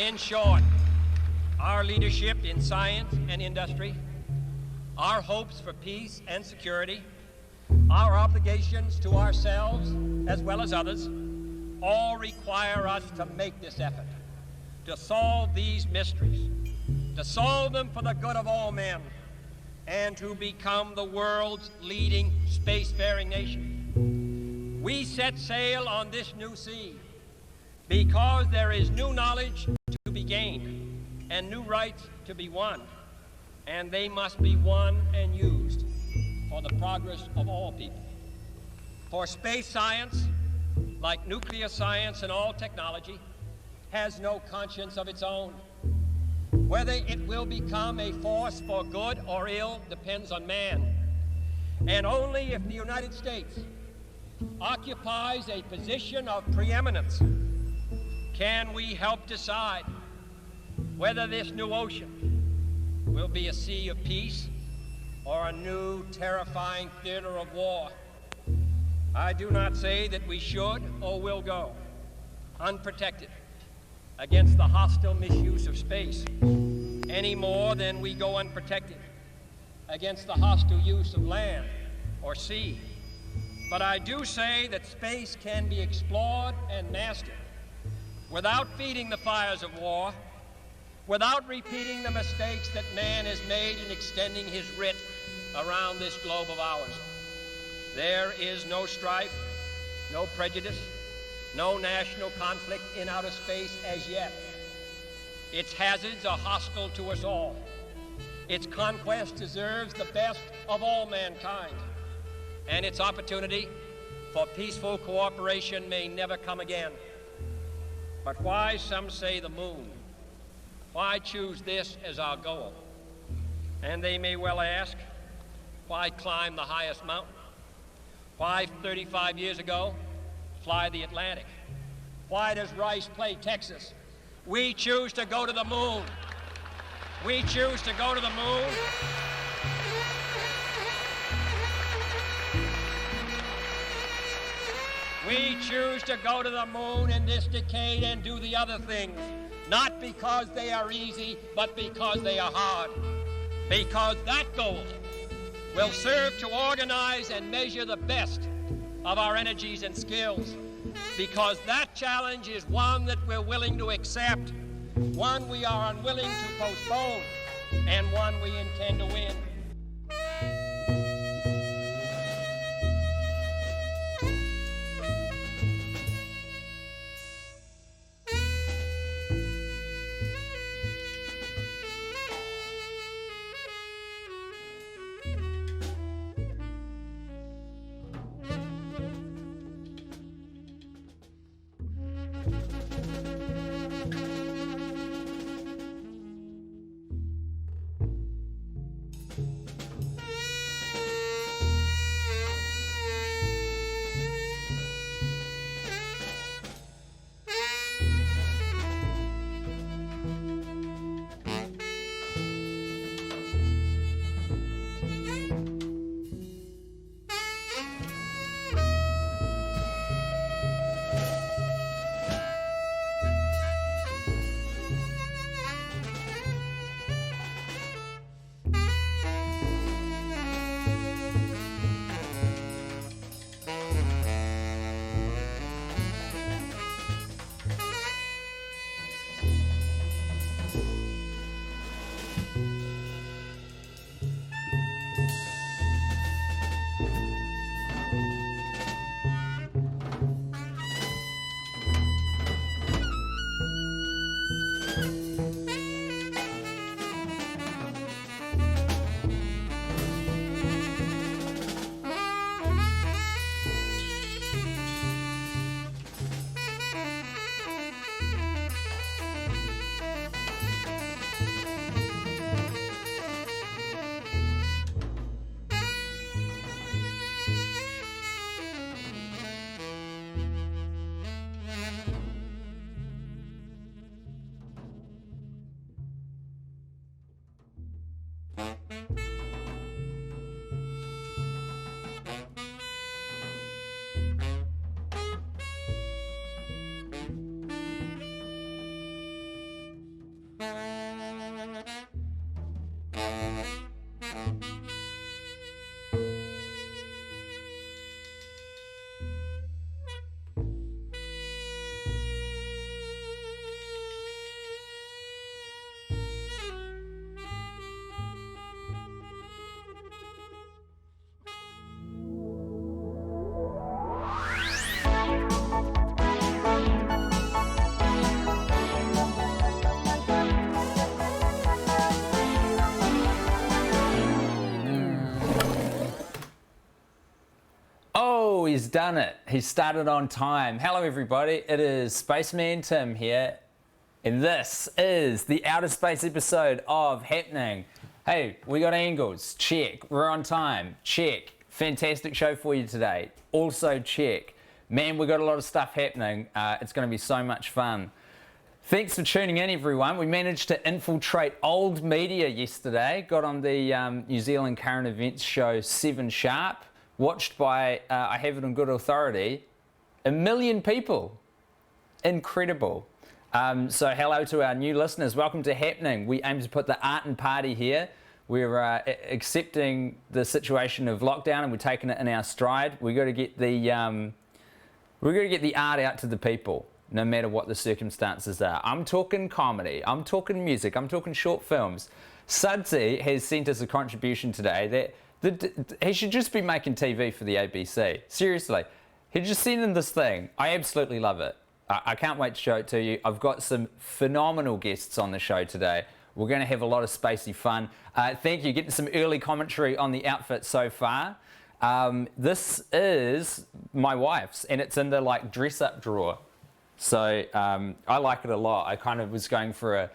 In short, our leadership in science and industry, our hopes for peace and security, our obligations to ourselves as well as others, all require us to make this effort, to solve these mysteries, to solve them for the good of all men, and to become the world's leading spacefaring nation. We set sail on this new sea because there is new knowledge to be gained and new rights to be won, and they must be won and used for the progress of all people. For space science, like nuclear science and all technology, has no conscience of its own. Whether it will become a force for good or ill depends on man. And only if the United States occupies a position of preeminence can we help decide whether this new ocean will be a sea of peace or a new terrifying theater of war. I do not say that we should or will go unprotected against the hostile misuse of space any more than we go unprotected against the hostile use of land or sea. But I do say that space can be explored and mastered without feeding the fires of war, without repeating the mistakes that man has made in extending his writ around this globe of ours. There is no strife, no prejudice, no national conflict in outer space as yet. Its hazards are hostile to us all. Its conquest deserves the best of all mankind, and its opportunity for peaceful cooperation may never come again. But why, some say, the moon? Why choose this as our goal? And they may well ask, why climb the highest mountain? Why, 35 years ago, fly the Atlantic? Why does Rice play Texas? We choose to go to the moon. We choose to go to the moon. We choose to go to the moon in this decade and do the other things, not because they are easy, but because they are hard. Because that goal will serve to organize and measure the best of our energies and skills. Because that challenge is one that we're willing to accept, one we are unwilling to postpone, and one we intend to win. he's done it. He started on time. Hello, everybody. It is Spaceman Tim here, and this is the Outer Space episode of Happening. Hey, we got angles. Check. We're on time. Check. Fantastic show for you today. Also, check. Man, we got a lot of stuff happening. It's going to be so much fun. Thanks for tuning in, everyone. We managed to infiltrate old media yesterday. Got on the New Zealand current events show 7 Sharp. Watched by, I have it on good authority, 1 million people. Incredible. So hello to our new listeners. Welcome to Happening. We aim to put the art and party here. We're accepting the situation of lockdown and we're taking it in our stride. We've got to get the art out to the people, no matter what the circumstances are. I'm talking comedy, I'm talking music, I'm talking short films. Sudsy has sent us a contribution today that he should just be making TV for the ABC. Seriously, he just sent in this thing. I absolutely love it. I can't wait to show it to you. I've got some phenomenal guests on the show today. We're going to have a lot of spacey fun. Thank you. Getting some early commentary on the outfit so far. This is my wife's, and it's in the like dress-up drawer. So I like it a lot. I kind of was going for a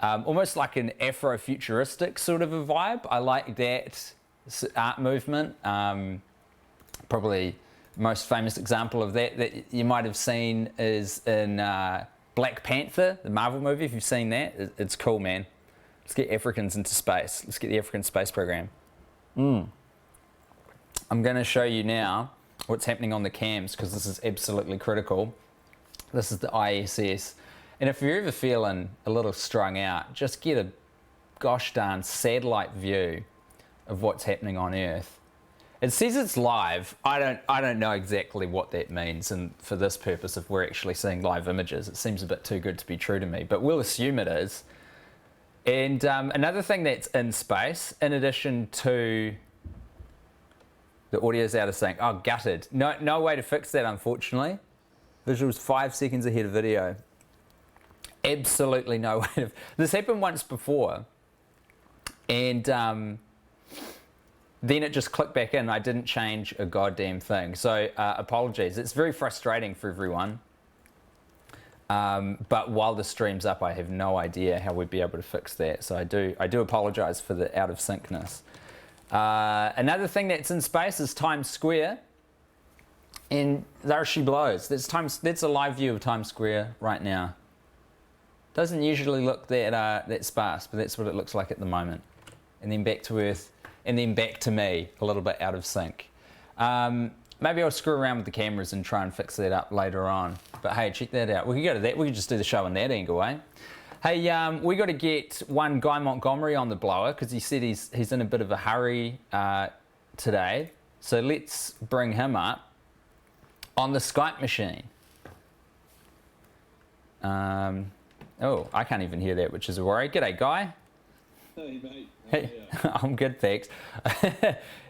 almost like an Afro-futuristic sort of a vibe. I like that art movement. Probably most famous example of that you might have seen is in Black Panther, the Marvel movie. If you've seen that, it's cool, man. Let's get Africans into space. Let's get the African space program. I'm going to show you now what's happening on the cams because this is absolutely critical. This is the ISS. And if you're ever feeling a little strung out, just get a gosh darn satellite view of what's happening on Earth. It says it's live. I don't know exactly what that means, and for this purpose, if we're actually seeing live images, it seems a bit too good to be true to me, but we'll assume it is. And another thing that's in space, in addition to the audio's out of sync. Oh, gutted. No way to fix that, unfortunately. Visuals 5 seconds ahead of video. Absolutely no way to... This happened once before, and then it just clicked back in. I didn't change a goddamn thing. So apologies. It's very frustrating for everyone. But while the stream's up, I have no idea how we'd be able to fix that. So I do apologize for the out of syncness. Another thing that's in space is Times Square. And there she blows. That's a live view of Times Square right now. Doesn't usually look that sparse, but that's what it looks like at the moment. And then back to Earth, and then back to me, a little bit out of sync. Maybe I'll screw around with the cameras and try and fix that up later on. But hey, check that out. We could go to that. We could just do the show in that angle, eh? Hey, we got to get one Guy Montgomery on the blower because he said he's in a bit of a hurry today. So let's bring him up on the Skype machine. Oh, I can't even hear that, which is a worry. G'day, Guy. Hey, mate. Hey, I'm good, thanks.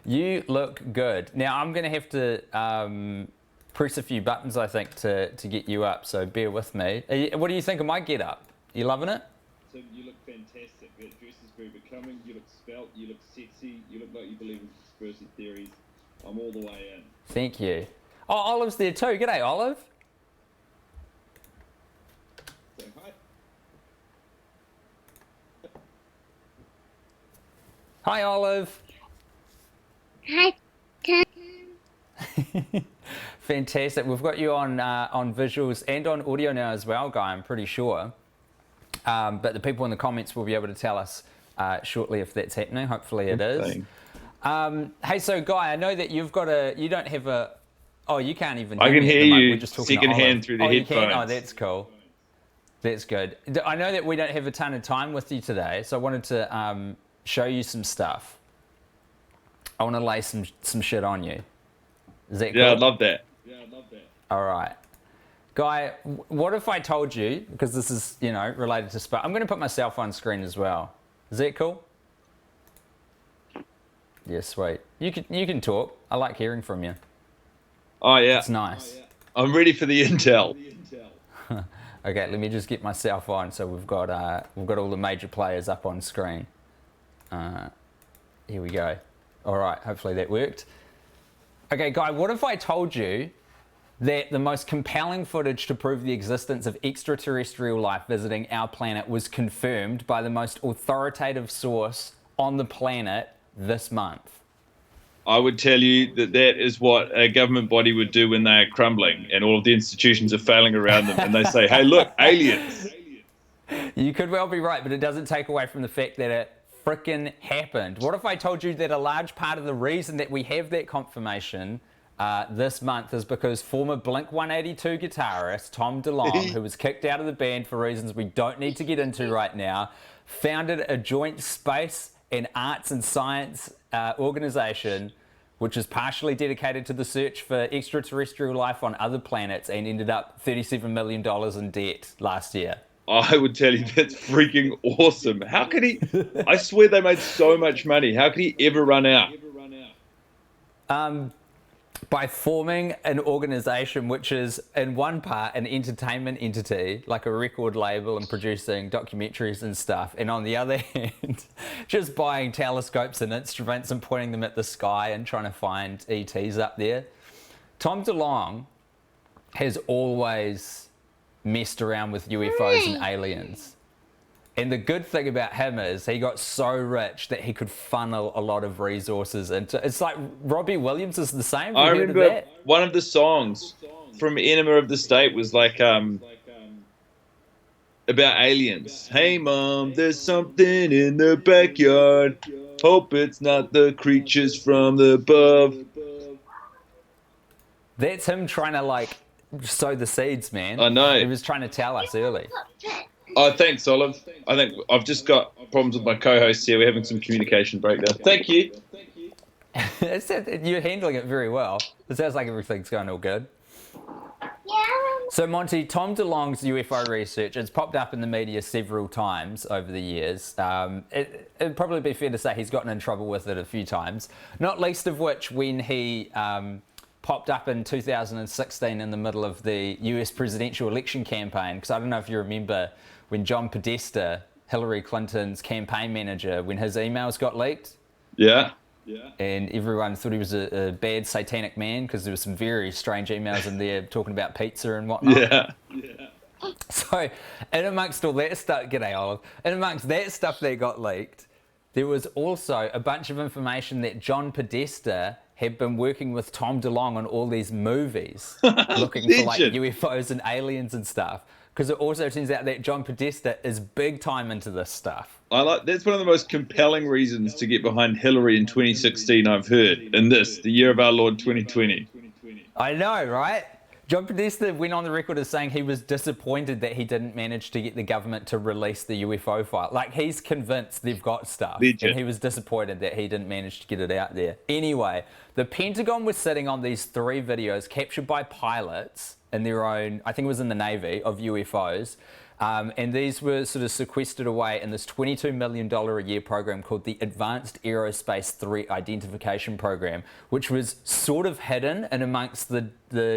You look good. Now, I'm going to have to press a few buttons, I think, to get you up, so bear with me. What do you think of my get-up? You loving it? So you look fantastic. That dress is very becoming. You look svelte. You look sexy. You look like you believe in conspiracy theories. I'm all the way in. Thank you. Oh, Olive's there too. G'day, Olive. Say hi. Hi, Olive. Hi, Fantastic. We've got you on visuals and on audio now as well, Guy, I'm pretty sure. But the people in the comments will be able to tell us shortly if that's happening. Hopefully it is. Hey, so Guy, I know that you don't have a... Oh, you can't even hear I can me hear We're you just talking to secondhand Olive. through the You headphones. can? Oh, that's cool. That's good. I know that we don't have a ton of time with you today, so I wanted to show you some stuff. I want to lay some shit on you. Is that cool? Yeah, I'd love that. All right. Guy, what if I told you, because this is, related to space, I'm going to put myself on screen as well. Is that cool? Yeah, sweet. You can talk. I like hearing from you. Oh, yeah. It's nice. I'm ready for the intel. Okay, let me just get myself on. So we've got all the major players up on screen. Here we go. All right, hopefully that worked. Okay, Guy, what if I told you that the most compelling footage to prove the existence of extraterrestrial life visiting our planet was confirmed by the most authoritative source on the planet this month? I would tell you that is what a government body would do when they're crumbling and all of the institutions are failing around them, and they say, hey, look, aliens. You could well be right, but it doesn't take away from the fact that it frickin' happened. What if I told you that a large part of the reason that we have that confirmation this month is because former Blink-182 guitarist Tom DeLonge, who was kicked out of the band for reasons we don't need to get into right now, founded a joint space and arts and science organization which is partially dedicated to the search for extraterrestrial life on other planets and ended up $37 million in debt last year. I would tell you that's freaking awesome. How could he? I swear they made so much money. How could he ever run out? By forming an organization which is in one part an entertainment entity, like a record label and producing documentaries and stuff, and on the other hand, just buying telescopes and instruments and pointing them at the sky and trying to find ETs up there. Tom DeLonge has always messed around with UFOs and aliens. And the good thing about him is he got so rich that he could funnel a lot of resources into. It's like Robbie Williams is the same. I remember one of the songs from Enema of the State was like about aliens. Hey mom, there's something in the backyard. Hope it's not the creatures from the above. That's him trying to like sow the seeds, man. I know. He was trying to tell us early. Oh, thanks, Olive. I think I've just got problems with my co-host here. We're having some communication breakdown. Thank you. You're handling it very well. It sounds like everything's going all good. Yeah. So, Monty, Tom DeLonge's UFO research, it's popped up in the media several times over the years. It'd probably be fair to say he's gotten in trouble with it a few times, not least of which when he popped up in 2016 in the middle of the US presidential election campaign, because I don't know if you remember when John Podesta, Hillary Clinton's campaign manager, when his emails got leaked. Yeah. And everyone thought he was a bad satanic man because there were some very strange emails in there talking about pizza and whatnot. Yeah. So, in amongst all that stuff, g'day Olive, in amongst that stuff that got leaked, there was also a bunch of information that John Podesta had been working with Tom DeLonge on all these movies, looking for like UFOs and aliens and stuff. Because it also turns out that John Podesta is big time into this stuff. That's one of the most compelling reasons to get behind Hillary in 2016 I've heard, in this, the year of our Lord 2020. I know, right? John Podesta went on the record as saying he was disappointed that he didn't manage to get the government to release the UFO file. Like, he's convinced they've got stuff. Legit. And he was disappointed that he didn't manage to get it out there. Anyway, the Pentagon was sitting on these 3 videos captured by pilots in their own, I think it was in the Navy, of UFOs. And these were sort of sequestered away in this $22 million a year program called the Advanced Aerospace Threat Identification Program, which was sort of hidden in amongst the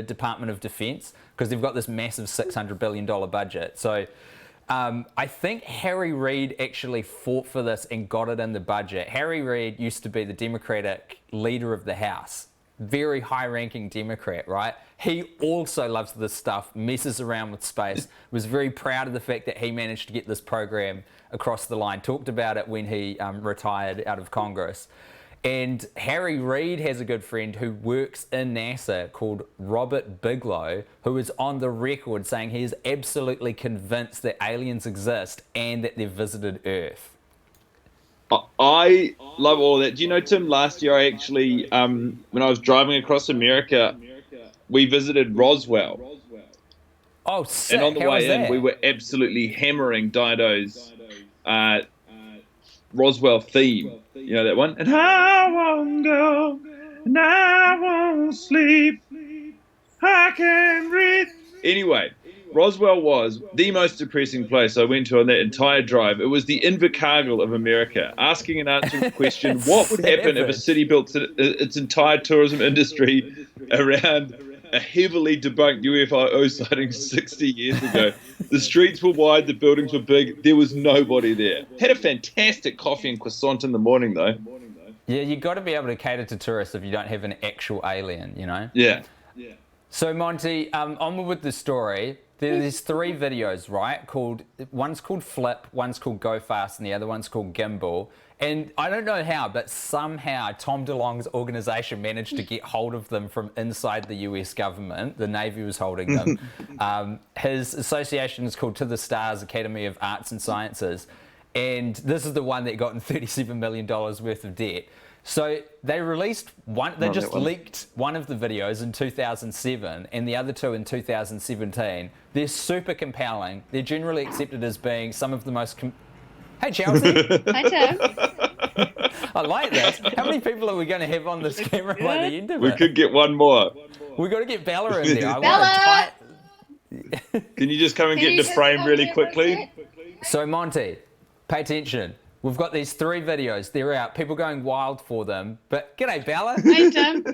Department of Defense because they've got this massive $600 billion budget. So I think Harry Reid actually fought for this and got it in the budget. Harry Reid used to be the Democratic leader of the House. Very high-ranking Democrat, right? He also loves this stuff, messes around with space, was very proud of the fact that he managed to get this program across the line, talked about it when he retired out of Congress. And Harry Reid has a good friend who works in NASA called Robert Bigelow, who is on the record saying he is absolutely convinced that aliens exist and that they've visited Earth. I love all that. Do you know, Tim, last year I actually, when I was driving across America, we visited Roswell. Oh, sick. And on the way in, we were absolutely hammering Dido's Roswell theme. You know that one? And I won't go, and I won't sleep, I can breathe. Anyway, Roswell was the most depressing place I went to on that entire drive. It was the Invercargill of America, asking and answering the question, what would happen if a city built its entire tourism industry around a heavily debunked UFO sighting 60 years ago? The streets were wide, the buildings were big, there was nobody there. Had a fantastic coffee and croissant in the morning, though. Yeah, you got to be able to cater to tourists if you don't have an actual alien, you know? Yeah. So, Monty, onward with the story. There's 3 videos, right? One's called Flip, one's called Go Fast, and the other one's called Gimbal. And I don't know how, but somehow Tom DeLonge's organization managed to get hold of them from inside the US government. The Navy was holding them. His association is called To the Stars Academy of Arts and Sciences. And this is the one that got in $37 million worth of debt. So they released one, they just leaked one of the videos in 2007 and the other 2 in 2017. They're super compelling. They're generally accepted as being some of the most... Hey, Chelsea. Hi, Tim. I like this. How many people are we going to have on this camera by the end of it? We could get one more. We've got to get Bella in there. Bella! Can you just come and get in the frame really quickly? So, Monty, pay attention. We've got these 3 videos. They're out. People going wild for them. But g'day, Bella. Hey, Tim.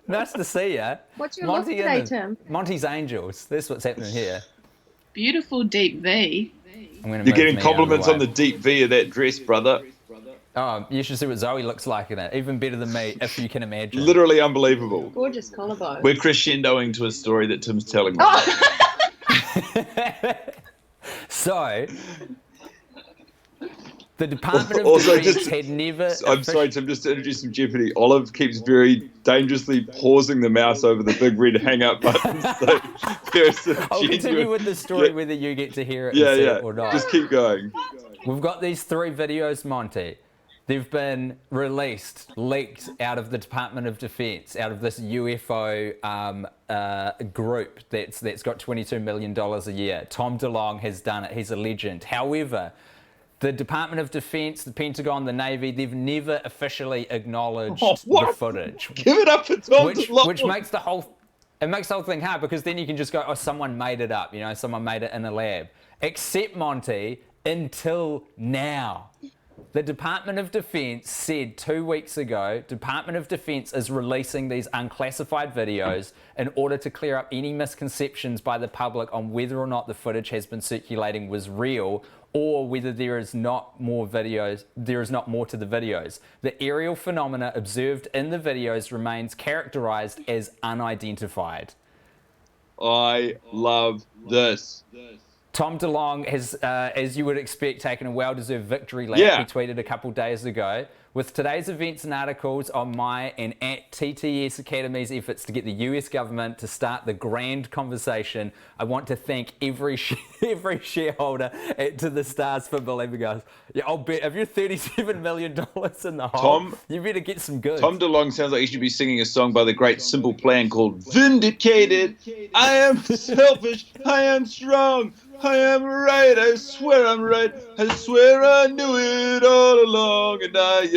Nice to see you. What's your look today, Tim? Monty's Angels. That's what's happening here. Beautiful deep V. You're getting compliments on the deep V of that dress, brother. Oh, you should see what Zoe looks like in it. Even better than me, if you can imagine. Literally unbelievable. Gorgeous collarbone. We're crescendoing to a story that Tim's telling me. So, the Department of Also, Defense had never... I'm sorry, Tim, just to introduce some jeopardy. Olive keeps very dangerously pausing the mouse over the big red hang-up button. So there's some I'll continue with the story whether you get to hear it, it or not. Just keep going. We've got these 3 videos, Monty. They've been leaked out of the Department of Defense, out of this UFO group that's got $22 million a year. Tom DeLonge has done it. He's a legend. However, the Department of Defense, the Pentagon, the Navy, they've never officially acknowledged the footage. Give it up for Tom DeLonge. Which makes the whole thing hard, because then you can just go, oh, someone made it up, you know, someone made it in a lab. Except, Monty, until now. The Department of Defense said 2 weeks ago, Department of Defense is releasing these unclassified videos in order to clear up any misconceptions by the public on whether or not the footage has been circulating was real, or whether there is not more to the videos. The aerial phenomena observed in the videos remains characterized as unidentified. I love this. Tom DeLonge has, as you would expect, taken a well-deserved victory lap. Yeah. He tweeted a couple days ago. With today's events and articles on my and at TTS Academy's efforts to get the US government to start the grand conversation, I want to thank every shareholder at To The Stars for believing us. Yeah, I'll bet if you're $37 million in the hole, you better get some goods. Tom DeLonge sounds like he should be singing a song by the great Simple Plan called Vindicated. I am selfish. I am strong. I am right, I swear I'm right. I swear I knew it all along, and I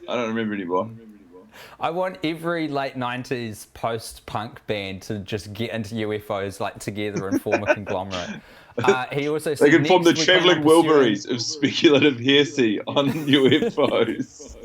don't remember anymore. I want every late 90s post-punk band to just get into UFOs like together and form a conglomerate. He also said they can form the Travelling Wilburys of speculative hearsay on UFOs.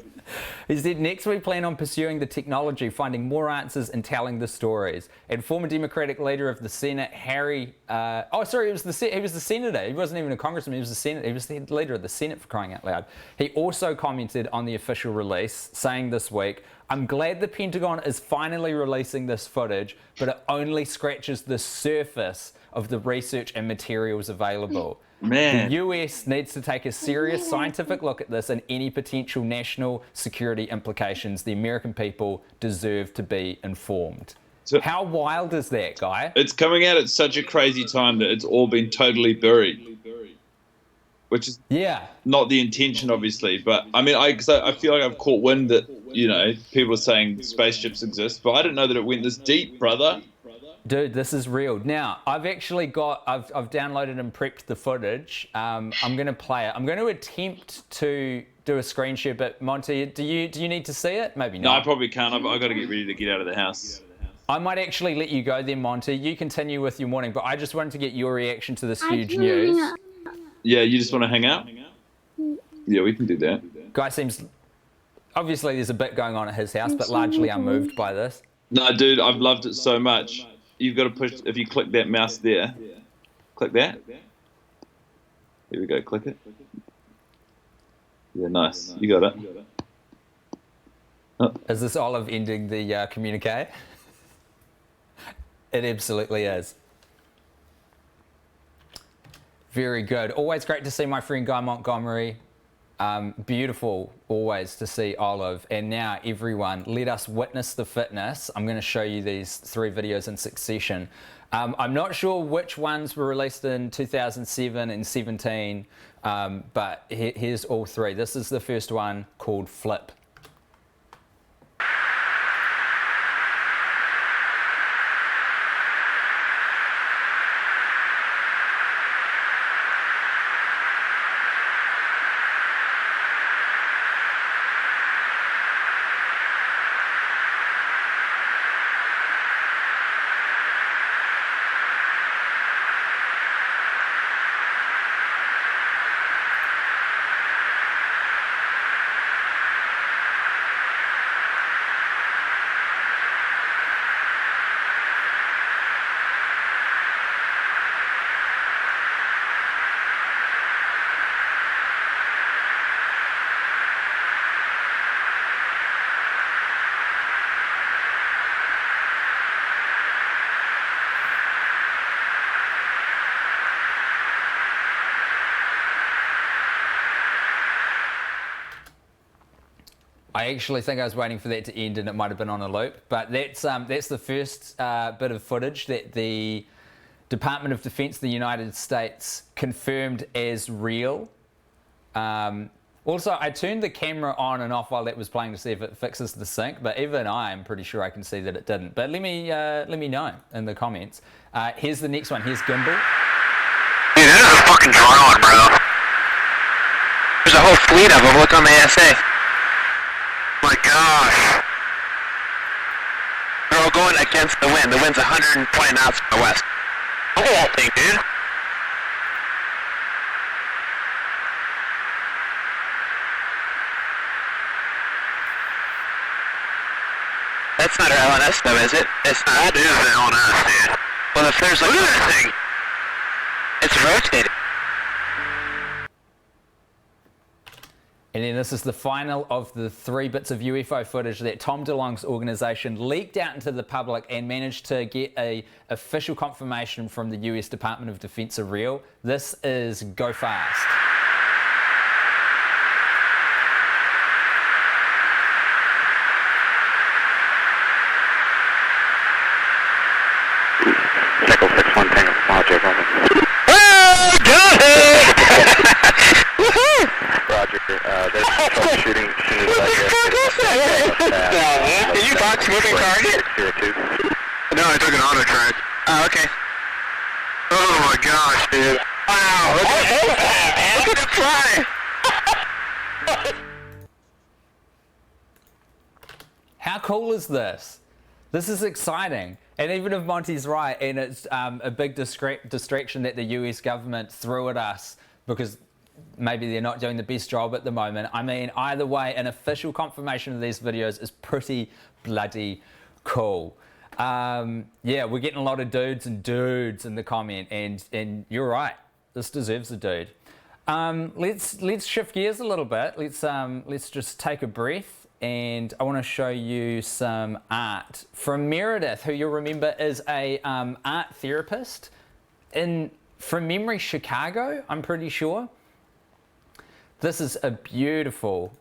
He said, next we plan on pursuing the technology, finding more answers and telling the stories. And former Democratic leader of the Senate, he was the senator. He wasn't even a congressman, he was the senator. He was the leader of the Senate, for crying out loud. He also commented on the official release, saying this week, I'm glad the Pentagon is finally releasing this footage, but it only scratches the surface of the research and materials available. Man. The US needs to take a serious scientific look at this and any potential national security implications. The American people deserve to be informed. So, how wild is that, Guy? It's coming out at such a crazy time that it's all been totally buried. Which is not the intention, obviously. But, I mean, I feel like I've caught wind that, you know, people are saying spaceships exist. But I didn't know that it went this deep, brother. Dude, this is real. Now, I've downloaded and prepped the footage. I'm going to play it. I'm going to attempt to do a screen share, but Monty, do you need to see it? Maybe not. No, I probably can't. I've got to get ready to get out of the house. I might actually let you go then, Monty. You continue with your morning, but I just wanted to get your reaction to this huge news. Yeah, you just want to hang out? Yeah, we can do that. Guy seems... Obviously, there's a bit going on at his house, but largely unmoved by this. No, dude, I've loved it so much. You've got to push, if you click that mouse there, click that. Here we go, click it. Yeah, nice. You got it. Is this Olive ending the communique? It absolutely is. Very good. Always great to see my friend Guy Montgomery. Beautiful always to see Olive. And now everyone, let us witness the fitness. I'm going to show you these 3 videos in succession. I'm not sure which ones were released in 2007 and 17, but here's all 3. This is the first one called Flip. I actually think I was waiting for that to end and it might have been on a loop, but that's the first bit of footage that the Department of Defense of the United States confirmed as real. Also, I turned the camera on and off while that was playing to see if it fixes the sync, but even I'm pretty sure I can see that it didn't. But let me know in the comments. Here's the next one. Here's Gimbal. Dude, this is a fucking drone, bro. There's a whole fleet of them. Look on the ASA. My gosh. They're all going against the wind. The wind's 120 knots from the west. Look at that thing, dude. That's not our LNS though, is it? It's not. That is the LNS, dude. Well, if there's like... Look at that thing. It's rotating. And then this is the final of the 3 bits of UFO footage that Tom DeLonge's organization leaked out into the public and managed to get a official confirmation from the US Department of Defense are real. This is Go Fast. Pickle 61 Tango, Roger, Roger. Oh, got it! Woohoo! Roger, there's troubleshooting. Did you box moving target? No, I took an auto track. Oh, okay. Oh my gosh, dude. Wow, look at it fly! How cool is this? This is exciting. And even if Monty's right, and it's a big distraction that the US government threw at us because maybe they're not doing the best job at the moment. I mean, either way, an official confirmation of these videos is pretty bloody cool. Yeah, we're getting a lot of dudes in the comment, and you're right. This deserves a dude. Let's shift gears a little bit. Let's just take a breath, and I want to show you some art from Meredith, who you'll remember is a art therapist in, from memory, Chicago, I'm pretty sure. This is a beautiful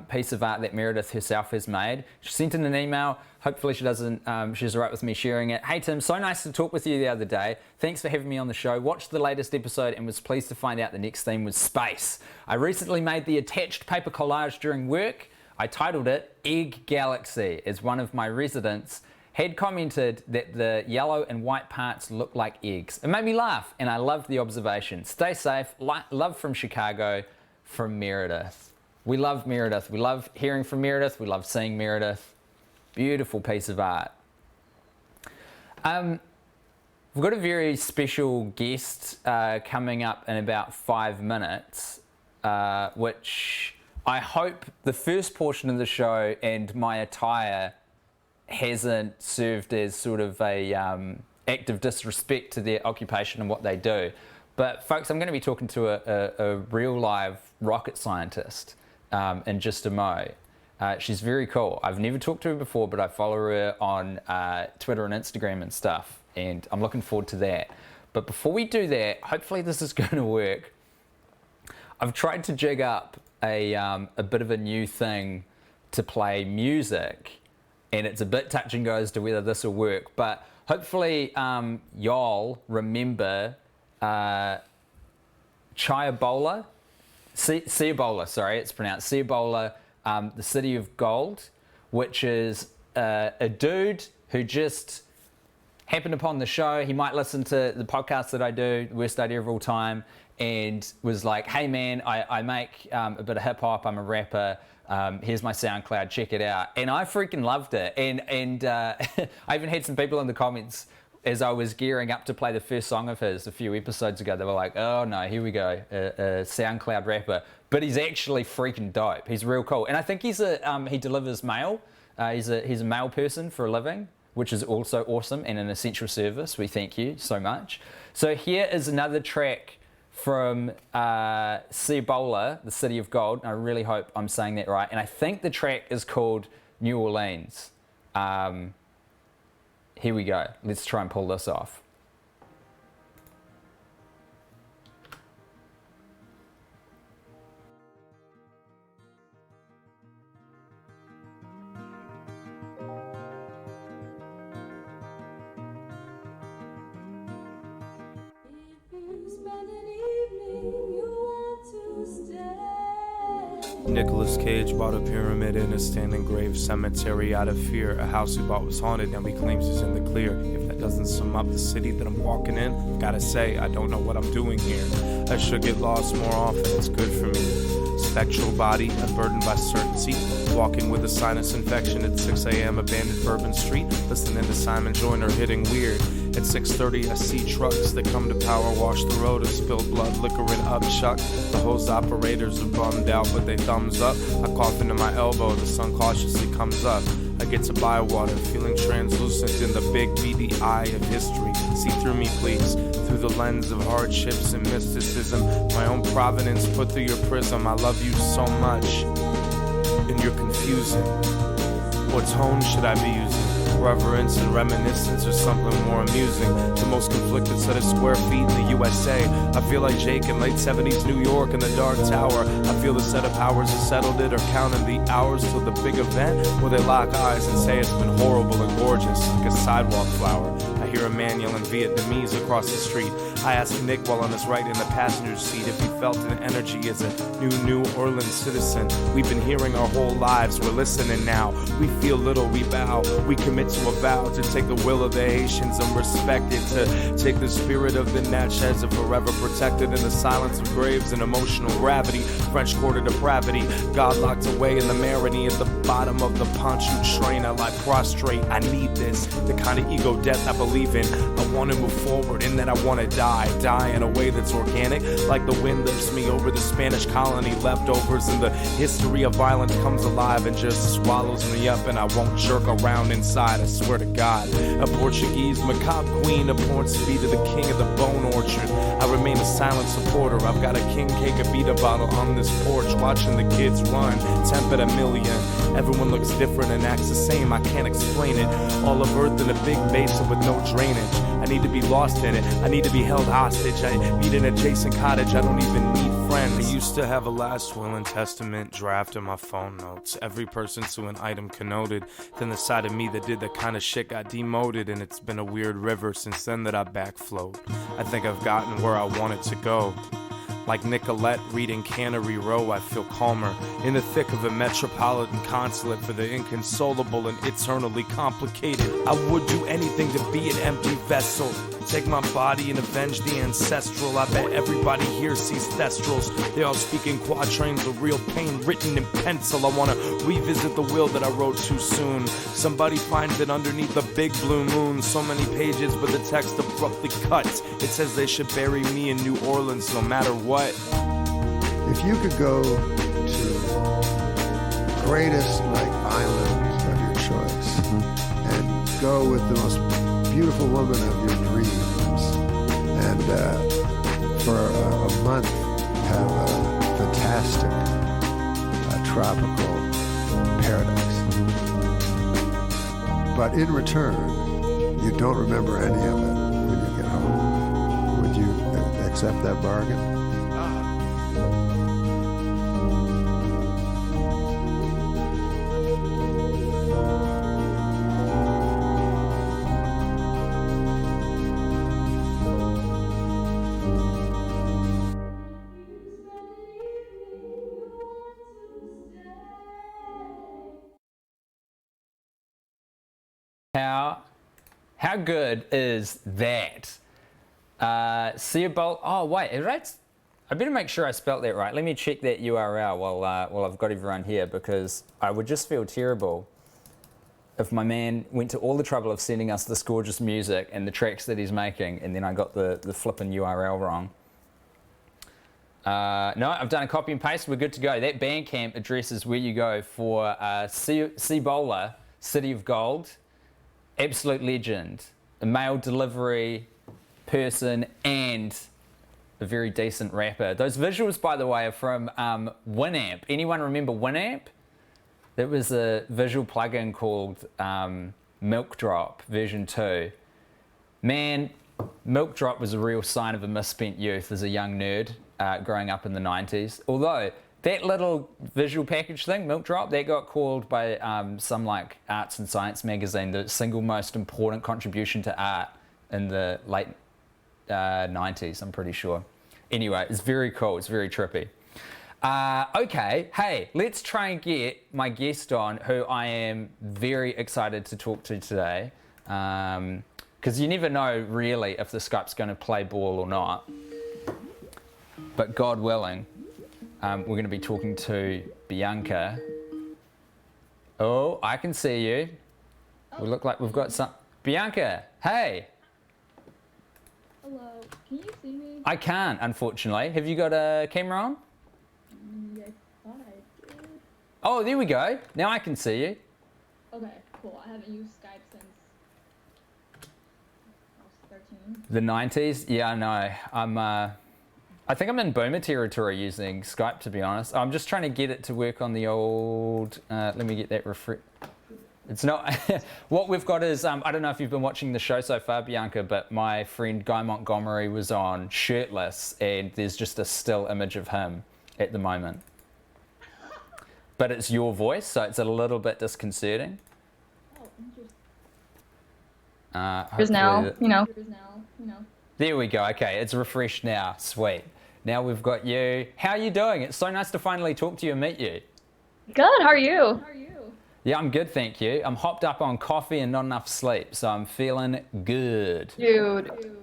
piece of art that Meredith herself has made. She sent in an email. Hopefully she doesn't, she's all right with me sharing it. Hey Tim, so nice to talk with you the other day. Thanks for having me on the show. Watched the latest episode and was pleased to find out the next theme was space. I recently made the attached paper collage during work. I titled it Egg Galaxy, as one of my residents had commented that the yellow and white parts look like eggs. It made me laugh and I loved the observation. Stay safe. Love from Chicago. From Meredith. We love Meredith. We love hearing from Meredith. We love seeing Meredith. Beautiful piece of art. We've got a very special guest coming up in about 5 minutes, which I hope the first portion of the show and my attire hasn't served as sort of a act of disrespect to their occupation and what they do. But folks, I'm going to be talking to a real live rocket scientist in just a mo. She's very cool. I've never talked to her before, but I follow her on Twitter and Instagram and stuff, and I'm looking forward to that. But before we do that, hopefully this is going to work. I've tried to jig up a bit of a new thing to play music, and it's a bit touch and go as to whether this will work, but hopefully y'all remember Ciabola, sorry, it's pronounced Ciabola, the City of Gold, which is a dude who just happened upon the show. He might listen to the podcast that I do, Worst Idea of All Time, and was like, hey man, I make a bit of hip hop, I'm a rapper, here's my SoundCloud, check it out. And I freaking loved it. And I even had some people in the comments as I was gearing up to play the first song of his a few episodes ago. They were like, oh no, here we go, a SoundCloud rapper. But he's actually freaking dope. He's real cool. And I think he's he delivers mail. He's a mail person for a living, which is also awesome and an essential service. We thank you so much. So here is another track from Ciabola, the City of Gold. I really hope I'm saying that right. And I think the track is called New Orleans. Here we go. Let's try and pull this off. Nicolas Cage bought a pyramid in a standing grave cemetery out of fear. A house he bought was haunted, now he claims he's in the clear. If that doesn't sum up the city that I'm walking in, gotta say, I don't know what I'm doing here. I should get lost more often, it's good for me. Spectral body, unburdened by certainty. Walking with a sinus infection at 6 a.m. abandoned Bourbon Street. Listening to Simon Joyner hitting weird. At 6:30 I see trucks that come to power wash the road and spill blood, liquoring up chuck. The hose operators are bummed out but they thumbs up. I cough into my elbow, the sun cautiously comes up. I get to buy water, feeling translucent in the big beady eye of history. See through me please, through the lens of hardships and mysticism. My own providence put through your prism. I love you so much, and you're confusing. What tone should I be using? Reverence and reminiscence or something more amusing. The most conflicted set of square feet in the USA. I feel like Jake in late 70s New York in the Dark Tower. I feel the set of powers have settled it or counting the hours till the big event where they lock eyes and say it's been horrible and gorgeous like a sidewalk flower. I hear a man yelling Vietnamese across the street. I asked Nick while on his right in the passenger seat if he felt an energy as a New Orleans citizen. We've been hearing our whole lives, we're listening now. We feel little, we bow, we commit to a vow to take the will of the Haitians and respect it, to take the spirit of the Natchez and forever protected in the silence of graves and emotional gravity. French Quarter depravity, God locked away in the Marini at the bottom of the pontoon train. I lie prostrate, I need this, the kind of ego death I believe in. I want to move forward in that I want to die in a way that's organic, like the wind lifts me over the Spanish colony leftovers, and the history of violence comes alive and just swallows me up, and I won't jerk around inside, I swear to God. A Portuguese macabre queen abhors to be to the king of the bone orchard. I remain a silent supporter. I've got a king cake Abita bottle on this porch, watching the kids run, temp at a million. Everyone looks different and acts the same, I can't explain it. All of earth in a big basin with no drainage. I need to be lost in it, I need to be held hostage. I need an adjacent cottage, I don't even need friends. I used to have a last will and testament draft in my phone notes. Every person to an item connoted. Then the side of me that did that kind of shit got demoted, and it's been a weird river since then that I backflowed. I think I've gotten where I wanted to go. Like Nicolette reading Cannery Row, I feel calmer. In the thick of a metropolitan consulate for the inconsolable and eternally complicated. I would do anything to be an empty vessel. Take my body and avenge the ancestral. I bet everybody here sees thestrals. They all speak in quatrains of real pain written in pencil. I wanna revisit the will that I wrote too soon. Somebody finds it underneath the big blue moon. So many pages, but the text abruptly cuts. It says they should bury me in New Orleans no matter what. If you could go to the greatest island of your choice and go with the most beautiful woman of your dreams and for a month have a fantastic tropical paradise. But in return, you don't remember any of it when you get home. Would you accept that bargain? How good is that? Seabolt. Oh wait, I better make sure I spelt that right. Let me check that URL while I've got everyone here, because I would just feel terrible if my man went to all the trouble of sending us this gorgeous music and the tracks that he's making, and then I got the flippin' URL wrong. No, I've done a copy and paste. We're good to go. That Bandcamp address is where you go for Cibola, City of Gold. Absolute legend, a mail delivery person and a very decent rapper. Those visuals, by the way, are from Winamp. Anyone remember Winamp? There was a visual plugin called Milk Drop version 2. Man, Milk Drop was a real sign of a misspent youth as a young nerd growing up in the 90s. Although that little visual package thing, Milk Drop, that got called by some like arts and science magazine the single most important contribution to art in the late 90s, I'm pretty sure. Anyway, it's very cool, it's very trippy. Okay, hey, let's try and get my guest on, who I am very excited to talk to today. Because you never know really if the Skype's going to play ball or not. But God willing, we're going to be talking to Bianca. Oh, I can see you. We look like we've got some... Bianca, hey. Hello, can you see me? I can't, unfortunately. Have you got a camera on? Yeah, I thought I did. Oh, there we go. Now I can see you. Okay, cool. I haven't used Skype since I was 13. The 90s? Yeah, I know. I think I'm in boomer territory using Skype, to be honest. I'm just trying to get it to work on the old... let me get that refresh. It's not... What we've got is... I don't know if you've been watching the show so far, Bianca, but my friend Guy Montgomery was on shirtless, and there's just a still image of him at the moment. But it's your voice, so it's a little bit disconcerting. Oh, interesting. Here's now, you know. There we go. Okay, it's refreshed now. Sweet. Now we've got you. How are you doing? It's so nice to finally talk to you and meet you. Good, how are you? Yeah, I'm good, thank you. I'm hopped up on coffee and not enough sleep, so I'm feeling good. Dude,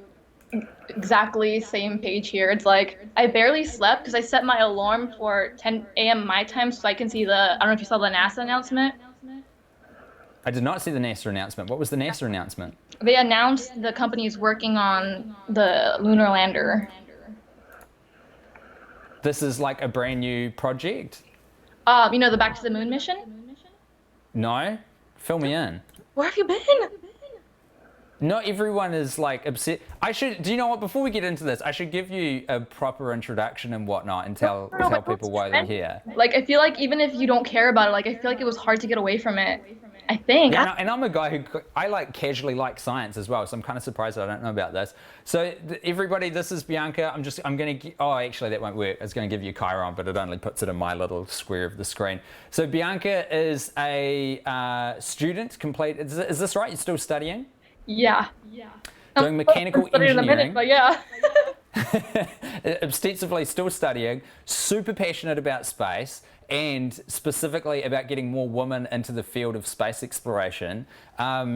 exactly same page here. It's like, I barely slept because I set my alarm for 10 a.m. my time so I can see the, I don't know if you saw the NASA announcement. I did not see the NASA announcement. What was the NASA announcement? They announced the company is working on the lunar lander. This is like a brand new project? You know, the Back to the Moon mission? No? Fill me in. Where have you been? Not everyone is like upset. Do you know what, before we get into this, I should give you a proper introduction and whatnot and tell people why they're here. Like, I feel like even if you don't care about it, like, I feel like it was hard to get away from it. I think. Yeah, and I'm a guy who, I like casually like science as well, so I'm kind of surprised I don't know about this. So everybody, this is Bianca. I'm going to, oh, actually that won't work. I was going to give you Chiron, but it only puts it in my little square of the screen. So Bianca is a student, is this right? You're still studying? Yeah. Doing mechanical engineering. In a minute, but yeah. Ostensibly still studying, super passionate about space, and specifically about getting more women into the field of space exploration.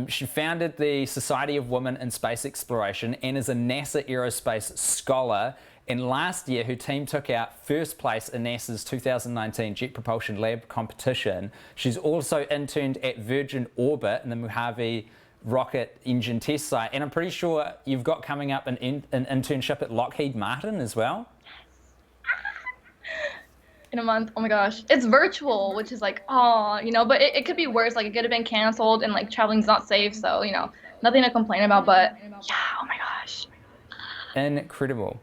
She founded the Society of Women in Space Exploration and is a NASA aerospace scholar. And last year, her team took out first place in NASA's 2019 Jet Propulsion Lab competition. She's also interned at Virgin Orbit in the Mojave rocket engine test site. And I'm pretty sure you've got coming up an internship at Lockheed Martin as well. In a month. Oh my gosh. It's virtual, which is like, oh, you know, but it could be worse. Like, it could have been canceled and like traveling's not safe. So, you know, nothing to complain about, but yeah, oh my gosh. Incredible.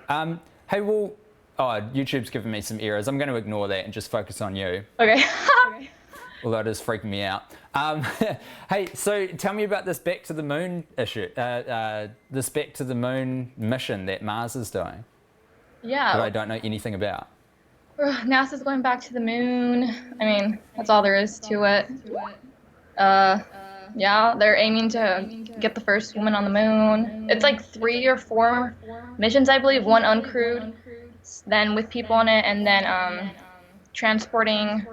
Hey, well, oh, YouTube's giving me some errors. I'm going to ignore that and just focus on you. Okay. although it is freaking me out. Hey, so tell me about this Back to the Moon issue, this Back to the Moon mission that Mars is doing. Yeah. That I don't know anything about. NASA's going back to the moon. I mean, that's all there is to it. Yeah, they're aiming to get the first woman on the moon. It's like 3 or 4 missions, I believe. 1 uncrewed, then with people on it, and then transporting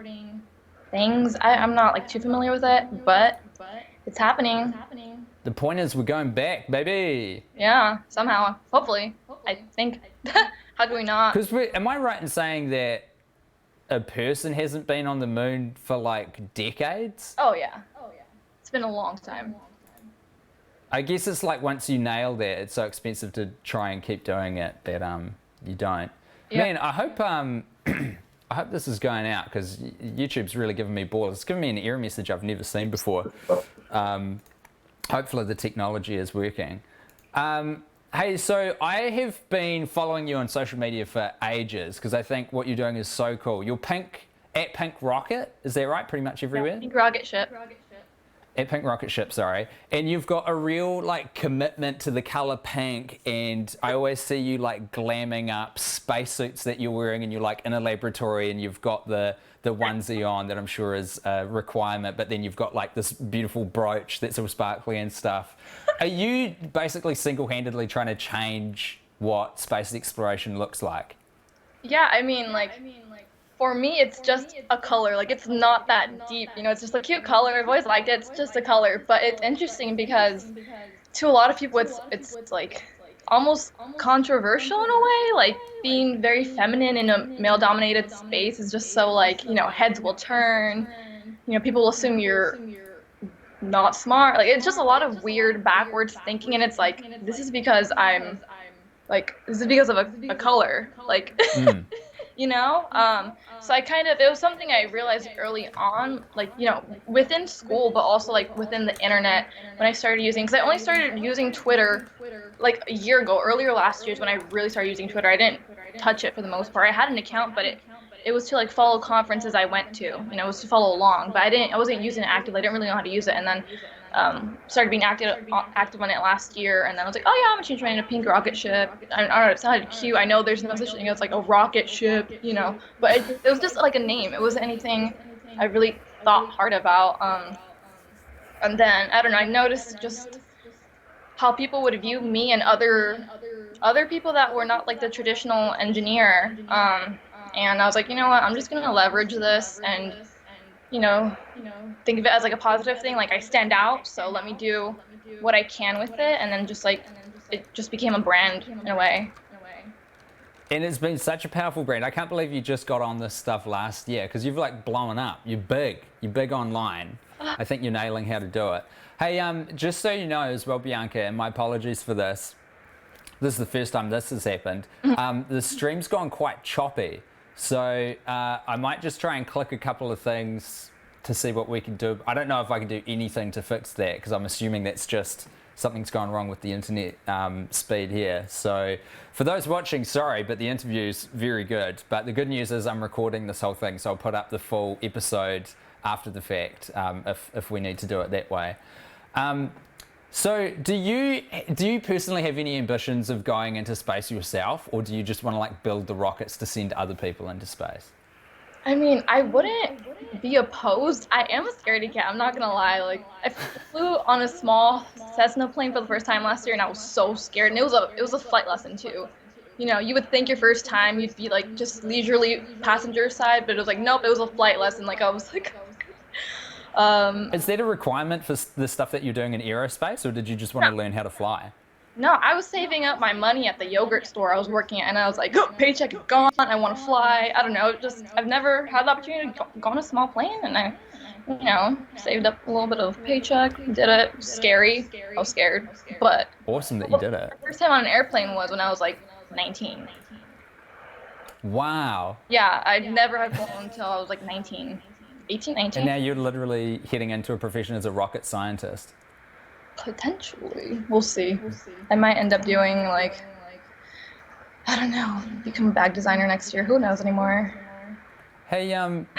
things. I'm not like too familiar with it, but it's happening. The point is we're going back, baby. Yeah, somehow, hopefully, I think. How do we not? Because am I right in saying that a person hasn't been on the moon for like decades? Oh yeah. It's been a long time. I guess it's like once you nail that, it's so expensive to try and keep doing it that you don't. Yeah. Man, I hope I hope this is going out because YouTube's really giving me balls. It's giving me an error message I've never seen before. Hopefully the technology is working. Hey, so I have been following you on social media for ages because I think what you're doing is so cool. You're at Pink Rocket, is that right? Pretty much everywhere? Yeah, Pink Rocket Ship. At Pink Rocket Ship, sorry. And you've got a real like commitment to the color pink, and I always see you like glamming up spacesuits that you're wearing, and you're like in a laboratory and you've got the onesie on that I'm sure is a requirement, but then you've got like this beautiful brooch that's all sparkly and stuff. Are you basically single-handedly trying to change what space exploration looks like? Yeah, I mean, like, for me, it's just a color. Like, it's not that deep, you know, it's just a cute color. I've always liked it. It's just a color. But it's interesting because to a lot of people, it's like almost controversial in a way. Like, being very feminine in a male-dominated space is just so, like, you know, heads will turn. You know, people will assume you're not smart. Like, it's just a lot of weird backwards thinking. And it's like, this is because this is because of a color. Like... You know, so it was something I realized early on, like, you know, within school, but also like within the internet when I started using, because I only started using Twitter like a year ago, earlier last year is when I really started using Twitter. I didn't touch it for the most part. I had an account, but it was to like follow conferences I went to, you know, it was to follow along, but I wasn't using it actively. I didn't really know how to use it. And then started being active on it last year, and then I was like, oh yeah, I'm gonna change my name to Pink Rocket Ship. I don't know, it sounded cute. I know there's no such thing as like a rocket ship, you know, but it was just like a name. It wasn't anything I really thought hard about. And then I don't know, I noticed just how people would view me and other people that were not like the traditional engineer. And I was like, you know what, I'm just gonna leverage this and, you know, think of it as like a positive thing. Like, I stand out, so let me do what I can with it. And then just like, it just became a brand in a way. And it's been such a powerful brand. I can't believe you just got on this stuff last year because you've like blown up. You're big online. I think you're nailing how to do it. Hey, just so you know as well, Bianca, and my apologies for this. This is the first time this has happened. The stream's gone quite choppy. So I might just try and click a couple of things to see what we can do. I don't know if I can do anything to fix that because I'm assuming that's just something's gone wrong with the internet speed here. So for those watching, sorry, but the interview's very good. But the good news is I'm recording this whole thing, so I'll put up the full episode after the fact if we need to do it that way. So do you personally have any ambitions of going into space yourself, or do you just want to like build the rockets to send other people into space? I mean, I wouldn't be opposed. I am a scaredy cat, I'm not gonna lie. Like, I flew on a small Cessna plane for the first time last year, and I was so scared. And it was a flight lesson too. You know, you would think your first time you'd be like just leisurely passenger side, but it was like, nope, it was a flight lesson. Like, I was like. Is that a requirement for the stuff that you're doing in aerospace, or did you just want to learn how to fly? No, I was saving up my money at the yogurt store I was working at, and I was like, oh, paycheck is gone, I want to fly. I don't know, I've never had the opportunity to go on a small plane, and I, you know, saved up a little bit of paycheck, did it. Scary. I was scared, but... Awesome that you did it. The first time on an airplane was when I was like 19. Wow. Yeah, I'd never had flown until I was like 19. 18, 19. And now you're literally heading into a profession as a rocket scientist. Potentially. We'll see. I might end up doing like, I don't know, become a bag designer next year. Who knows anymore? Hey,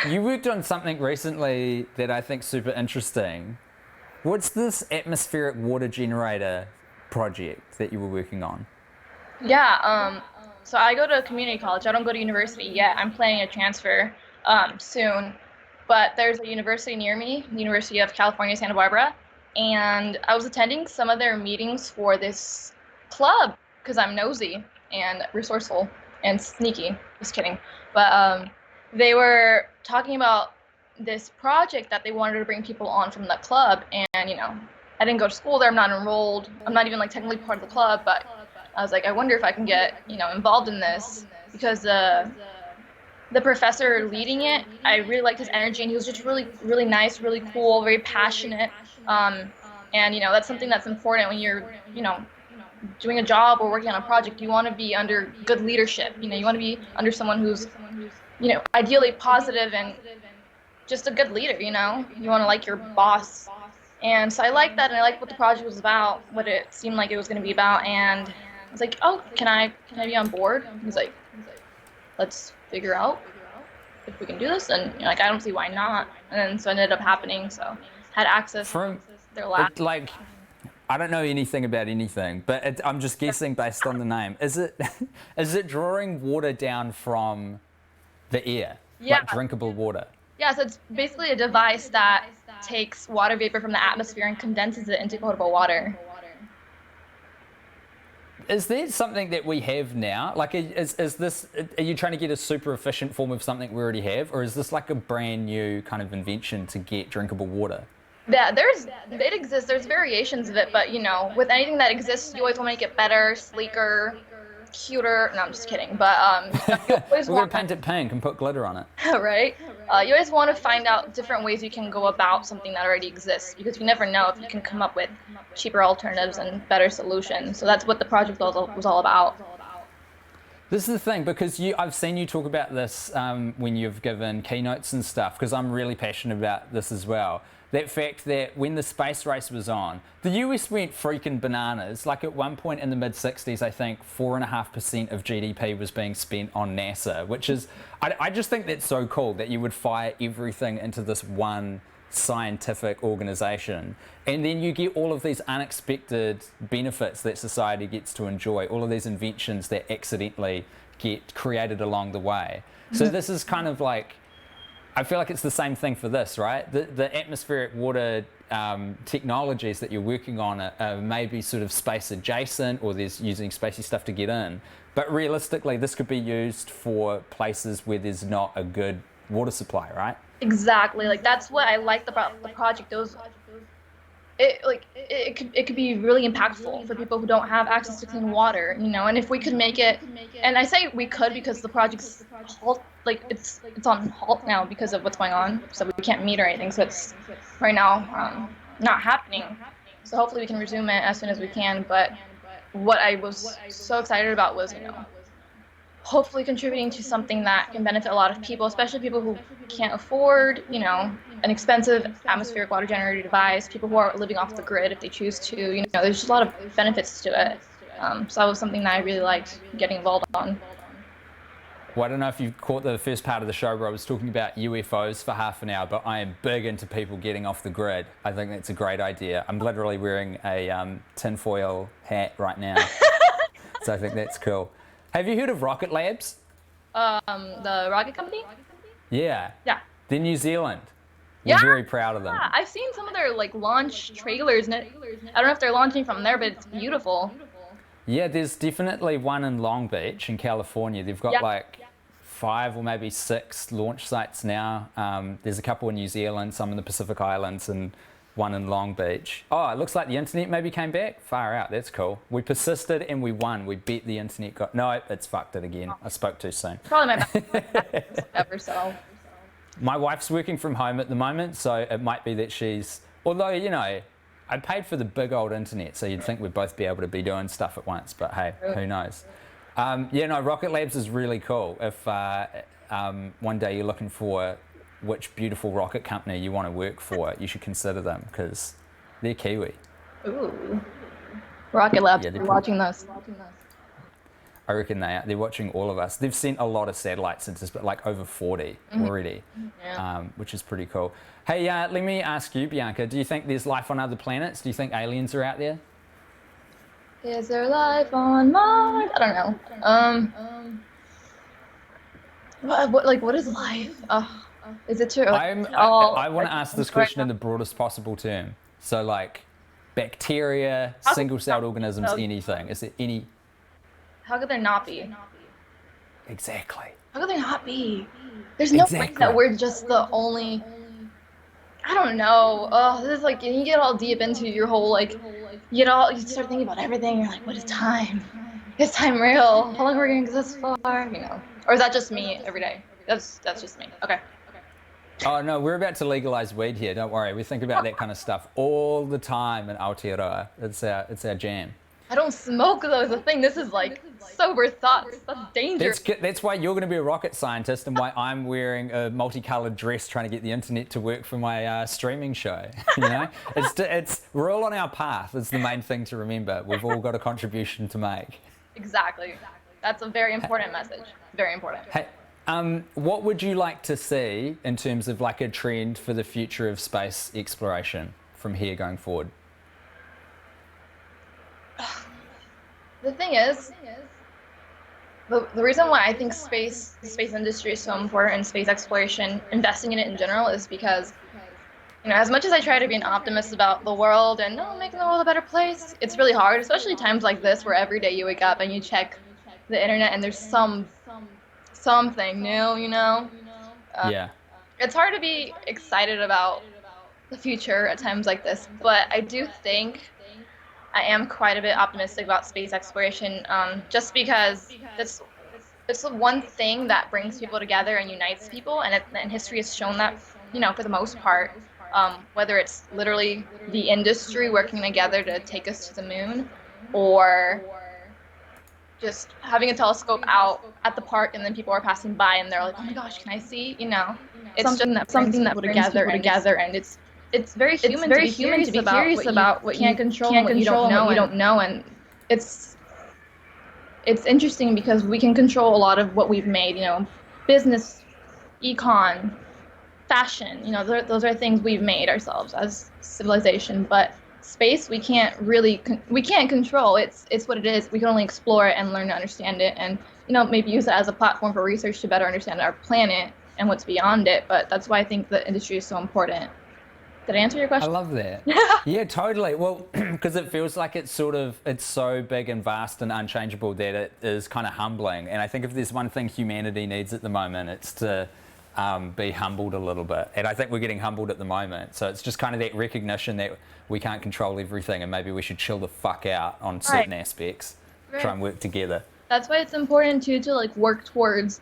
you worked on something recently that I think super interesting. What's this atmospheric water generator project that you were working on? Yeah, so I go to community college. I don't go to university yet. I'm planning a transfer soon. But there's a university near me, University of California, Santa Barbara, and I was attending some of their meetings for this club because I'm nosy and resourceful and sneaky. Just kidding. But they were talking about this project that they wanted to bring people on from the club, and I didn't go to school there. I'm not enrolled. I'm not even like technically part of the club, but I was like, I wonder if I can get involved in this because the professor leading it, I really liked his energy, and he was just really, really nice, really cool, very passionate. And that's something that's important when you're doing a job or working on a project. You want to be under good leadership. You want to be under someone who's ideally positive and just a good leader. You want to like your boss. And so I liked that, and I liked what the project was about, what it seemed like it was going to be about. And I was like, oh, can I be on board? He's like, let's figure out if we can do this. And I don't see why not. And then so it ended up happening. So had access to their lab. I don't know anything about anything, but I'm just guessing based on the name. Is it drawing water down from the air, like drinkable water? Yeah, so it's basically a device that takes water vapor from the atmosphere and condenses it into potable water. Is there something that we have now? Like, is this, are you trying to get a super efficient form of something we already have? Or is this like a brand new kind of invention to get drinkable water? Yeah, it exists. There's variations of it, but with anything that exists, you always want to make it better, sleeker, cuter. No, I'm just kidding. But you always we're gonna paint it pink and put glitter on it. Right? You always want to find out different ways you can go about something that already exists, because you never know if you can come up with cheaper alternatives and better solutions. So that's what the project was all about. This is the thing, because I've seen you talk about this when you've given keynotes and stuff, because I'm really passionate about this as well. That fact that when the space race was on, the US went freaking bananas. Like at one point in the mid-60s, I think 4.5% of GDP was being spent on NASA, which is, I just think that's so cool that you would fire everything into this one scientific organization. And then you get all of these unexpected benefits that society gets to enjoy, all of these inventions that accidentally get created along the way. So this is kind of like, I feel like it's the same thing for this, right? The atmospheric water technologies that you're working on are maybe sort of space adjacent, or there's using spacey stuff to get in. But realistically, this could be used for places where there's not a good water supply, right? Exactly. Like that's what I liked about the project. It could be really impactful for people who don't have access to clean water, and if we could make it, and I say we could because the project's it's on halt now because of what's going on, so we can't meet or anything, so it's right now not happening. So hopefully we can resume it as soon as we can. But what I was so excited about was, hopefully contributing to something that can benefit a lot of people, especially people who can't afford, an expensive atmospheric water generator device, people who are living off the grid if they choose to, there's just a lot of benefits to it. So that was something that I really liked getting involved on. Well, I don't know if you caught the first part of the show where I was talking about UFOs for half an hour, but I am big into people getting off the grid. I think that's a great idea. I'm literally wearing a tinfoil hat right now, so I think that's cool. Have you heard of Rocket Labs? The rocket company? Yeah. Yeah. They're New Zealand. We're very proud of them. Yeah, I've seen some of their launch trailers, and I don't know if they're launching from there, but it's beautiful. Yeah, there's definitely one in Long Beach in California. They've got 5 or maybe 6 launch sites now. There's a couple in New Zealand, some in the Pacific Islands, and one in Long Beach. Oh, it looks like the internet maybe came back. Far out, that's cool. We persisted and we won. We bet the internet got... No, it's fucked it again. I spoke too soon. Probably my best ever, so... My wife's working from home at the moment, so it might be that she's... Although, I paid for the big old internet, so you'd think we'd both be able to be doing stuff at once, but hey, who knows? Rocket Labs is really cool. If one day you're looking for which beautiful rocket company you want to work for, you should consider them, because they're Kiwi. Ooh. Rocket Labs, you're watching this. I reckon they're watching all of us. They've sent a lot of satellites since this, but like over 40 already, which is pretty cool. Hey, let me ask you, Bianca, do you think there's life on other planets? Do you think aliens are out there? Is there life on Mars? I don't know. What is life? Is it true? I want to ask this question in the broadest possible term. So like bacteria, single-celled organisms, anything. Is there any... How could there not be? Exactly. How could there not be? There's no way that we're just the only... I don't know. This is like, you get all deep into your whole, like, you start thinking about everything. You're like, what is time? Is time real? How long are we going to exist for? You know. Or is that just me every day? That's just me. Okay. Oh, no, we're about to legalize weed here. Don't worry. We think about that kind of stuff all the time in Aotearoa. It's our jam. I don't smoke, though, is the thing. This is like sober thoughts. That's dangerous. That's why you're going to be a rocket scientist and why I'm wearing a multicolored dress trying to get the internet to work for my streaming show. You know, we're all on our path. It's the main thing to remember. We've all got a contribution to make. Exactly. That's a very important message. Very important. Hey, what would you like to see in terms of like a trend for the future of space exploration from here going forward? The thing is, the reason why I think the space industry is so important and space exploration, investing in it in general, is because, you know, as much as I try to be an optimist about the world and making the world a better place, it's really hard, especially times like this where every day you wake up and you check the internet and there's something new, you know? Yeah. It's hard to be excited about the future at times like this, but I do think I am quite a bit optimistic about space exploration, just because it's the one thing that brings people together and unites people, and history has shown that, you know, for the most part, whether it's literally the industry working together to take us to the moon, or just having a telescope out at the park and then people are passing by and they're like, oh my gosh, can I see? You know, it's something that brings people together, and it's very human to be curious about what you can't control and what you don't know, and it's interesting because we can control a lot of what we've made, you know, business, econ, fashion, you know, those are things we've made ourselves as civilization, but space we can't control. It's what it is. We can only explore it and learn to understand it, and, you know, maybe use it as a platform for research to better understand our planet and what's beyond it. But that's why I think the industry is so important. Did I answer your question? I love that. Yeah, totally. Well, because it feels like it's so big and vast and unchangeable that it is kind of humbling. And I think if there's one thing humanity needs at the moment, it's to be humbled a little bit. And I think we're getting humbled at the moment. So it's just kind of that recognition that we can't control everything and maybe we should chill the fuck out on certain aspects, try and work together. That's why it's important too to like work towards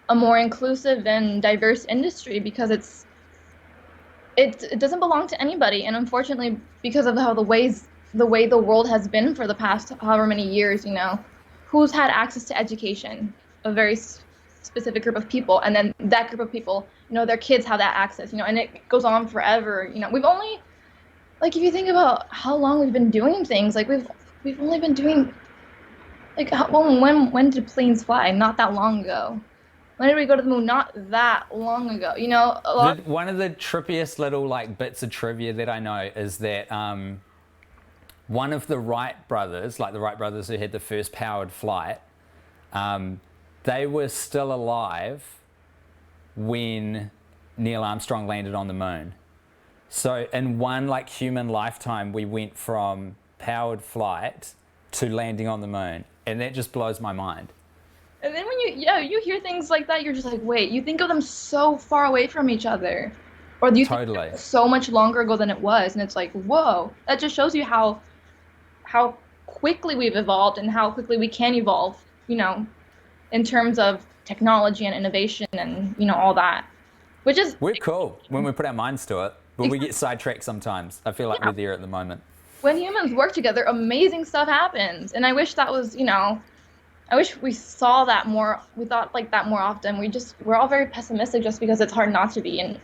a more inclusive and diverse industry, because it doesn't belong to anybody, and unfortunately, because of how the way the world has been for the past however many years, you know, who's had access to education? A very specific group of people, and then that group of people, you know, their kids have that access, you know, and it goes on forever. You know, we've only, like, if you think about how long we've been doing things, like we've only been doing, like, when did planes fly? Not that long ago. When did we go to the moon? Not that long ago. You know, one of the trippiest little like bits of trivia that I know is that one of the Wright brothers, like the Wright brothers who had the first powered flight, they were still alive when Neil Armstrong landed on the moon. So in one like human lifetime, we went from powered flight to landing on the moon, and that just blows my mind. And then when you hear things like that, you're just like, wait, you think of them so far away from each other, or you think so much longer ago than it was, and it's like, whoa, that just shows you how quickly we've evolved and how quickly we can evolve, you know, in terms of technology and innovation and, you know, all that, which is... We're cool when we put our minds to it, but we get sidetracked sometimes. I feel like we're there at the moment. When humans work together, amazing stuff happens, and I wish that was, you know, I wish we saw that more, we thought like that more often. We're all very pessimistic just because it's hard not to be in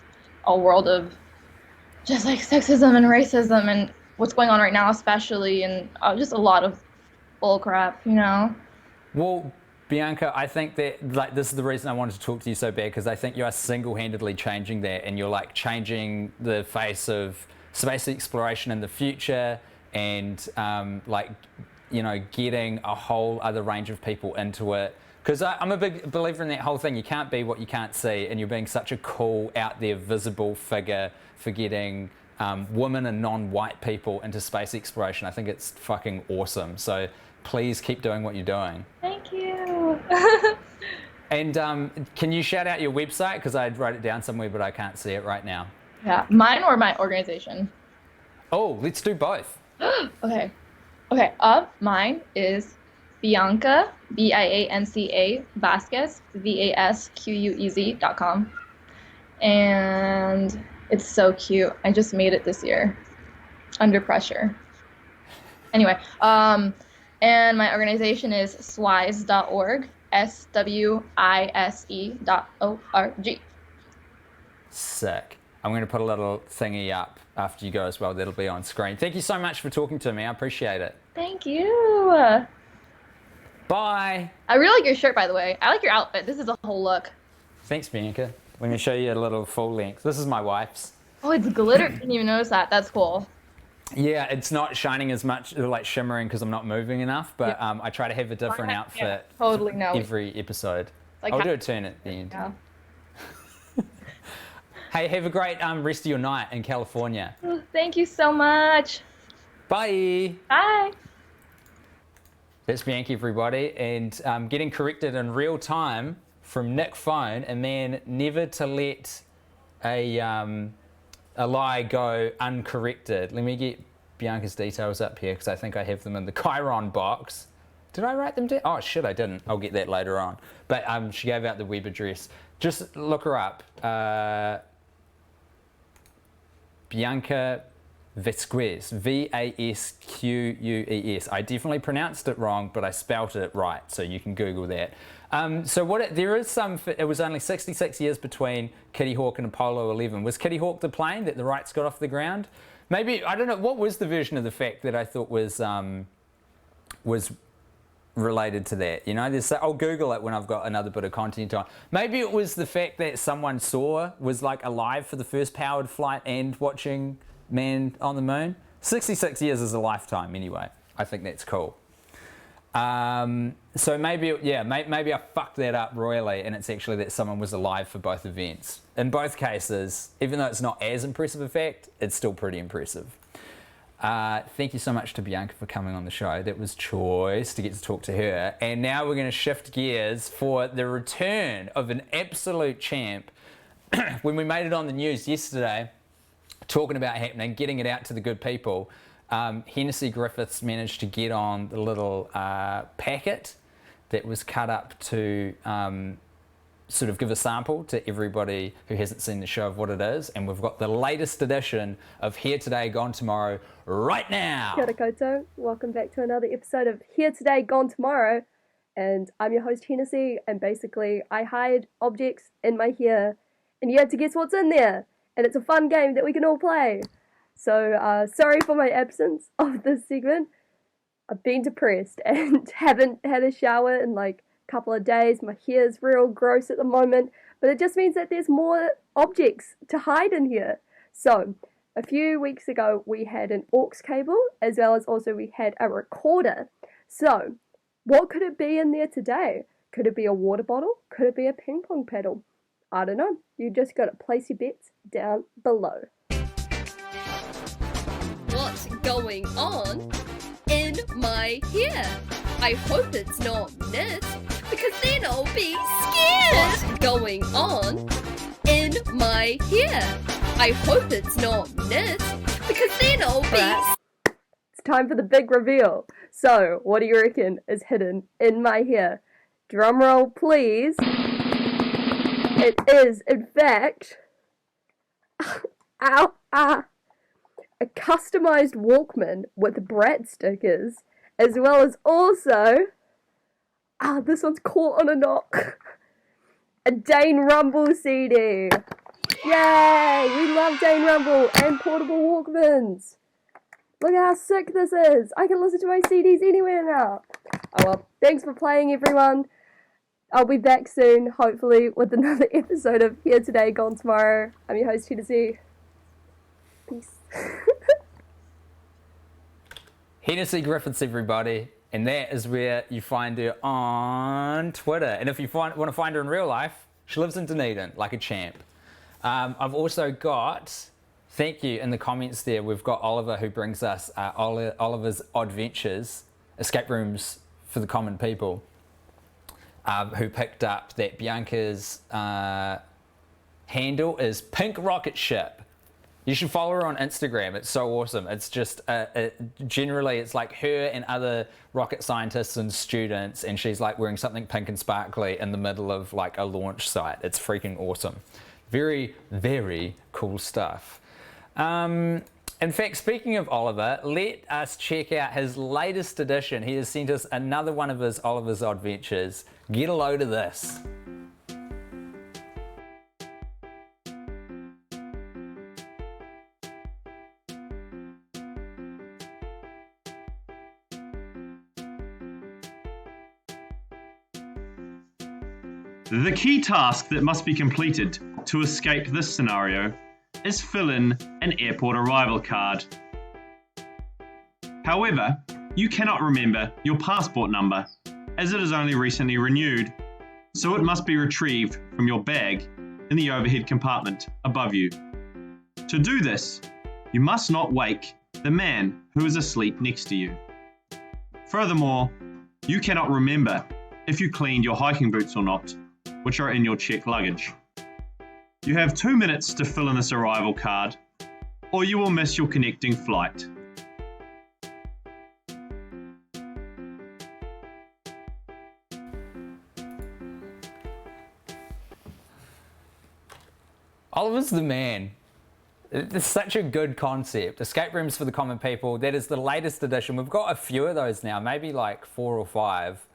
a world of just like sexism and racism and what's going on right now especially, and just a lot of bull crap, you know? Well, Bianca, I think that like this is the reason I wanted to talk to you so bad, because I think you are single-handedly changing that, and you're like changing the face of space exploration in the future, and like, you know, getting a whole other range of people into it. Because I'm a big believer in that whole thing. You can't be what you can't see, and you're being such a cool, out there, visible figure for getting women and non-white people into space exploration. I think it's fucking awesome. So please keep doing what you're doing. Thank you. And can you shout out your website? Because I wrote it down somewhere, but I can't see it right now. Yeah, mine or my organization? Oh, let's do both. Okay. Mine is Bianca, Bianca Vasquez, VASQUEZ.com. And it's so cute. I just made it this year. Under pressure. Anyway, and my organization is swise.org, SWISE.org. Sick. I'm going to put a little thingy up after you go as well. That'll be on screen. Thank you so much for talking to me. I appreciate it. Thank you. Bye. I really like your shirt, by the way. I like your outfit. This is a whole look. Thanks, Bianca. Let me show you a little full length. This is my wife's. Oh, it's glitter. Didn't even notice that. That's cool. Yeah, it's not shining as much, like shimmering, because I'm not moving enough, but I try to have a different outfit totally no. every episode. Like I'll do a turn at the end. Yeah. Hey, have a great rest of your night in California. Oh, thank you so much. Bye. Bye. That's Bianca, everybody, and getting corrected in real time from Nick Fone, a man never to let a lie go uncorrected. Let me get Bianca's details up here, because I think I have them in the Chiron box. Did I write them down? Oh shit, I didn't. I'll get that later on. But she gave out the web address. Just look her up. Bianca Vasquez, Vasquez. I definitely pronounced it wrong, but I spelt it right, so you can Google that. So there is some, it was only 66 years between Kitty Hawk and Apollo 11. Was Kitty Hawk the plane that the rights got off the ground? Maybe, I don't know, what was the version of the fact that I thought was related to that? You know, I'll Google it when I've got another bit of content on. Maybe it was the fact that someone was like alive for the first powered flight and watching Man on the Moon. 66 years is a lifetime anyway. I think that's cool. So maybe, maybe I fucked that up royally, and it's actually that someone was alive for both events. In both cases, even though it's not as impressive a fact, it's still pretty impressive. Thank you so much to Bianca for coming on the show. That was choice to get to talk to her. And now we're going to shift gears for the return of an absolute champ. When we made it on the news yesterday, talking about happening, getting it out to the good people, Henessey Griffiths managed to get on the little packet that was cut up to sort of give a sample to everybody who hasn't seen the show of what it is. And we've got the latest edition of Here Today, Gone Tomorrow right now. Kia ora koutou. Welcome back to another episode of Here Today, Gone Tomorrow. And I'm your host, Henessey, and basically I hide objects in my hair, and you have to guess what's in there. And it's a fun game that we can all play. So sorry for my absence of this segment. I've been depressed and haven't had a shower in like a couple of days. My hair's real gross at the moment, but it just means that there's more objects to hide in here. So a few weeks ago we had an aux cable, as well as also we had a recorder. So what could it be in there today? Could it be a water bottle? Could it be a ping pong paddle? I don't know. You just got to place your bets down below. What's going on in my hair? I hope it's not knit, because then I'll be scared. What's going on in my hair? I hope it's not knit, because then I'll be... It's time for the big reveal. So, what do you reckon is hidden in my hair? Drum roll, please. It is, in fact, a customized Walkman with Brat stickers, as well as also, this one's caught on a knock, a Dane Rumble CD. Yay! We love Dane Rumble and portable Walkmans. Look how sick this is. I can listen to my CDs anywhere now. Oh well, thanks for playing, everyone. I'll be back soon, hopefully, with another episode of Here Today, Gone Tomorrow. I'm your host, Henessey. Peace. Henessey Griffiths, everybody. And that is where you find her on Twitter. And if you want to find her in real life, she lives in Dunedin, like a champ. I've also got, thank you, in the comments there, we've got Oliver who brings us Oliver's Oddventures, escape rooms for the common people, who picked up that Bianca's handle is Pink Rocket Ship. You should follow her on Instagram. It's so awesome. It's just, generally, it's like her and other rocket scientists and students, and she's like wearing something pink and sparkly in the middle of like a launch site. It's freaking awesome. Very, very cool stuff. In fact, speaking of Oliver, let us check out his latest edition. He has sent us another one of his Oliver's Oddventures. Get a load of this. The key task that must be completed to escape this scenario is fill in an airport arrival card. However, you cannot remember your passport number as it is only recently renewed, so it must be retrieved from your bag in the overhead compartment above you. To do this, you must not wake the man who is asleep next to you. Furthermore, you cannot remember if you cleaned your hiking boots or not, which are in your checked luggage. You have 2 minutes to fill in this arrival card, or you will miss your connecting flight. Oliver's the man. It's such a good concept. Escape rooms for the common people. That is the latest edition. We've got a few of those now, maybe like 4 or 5.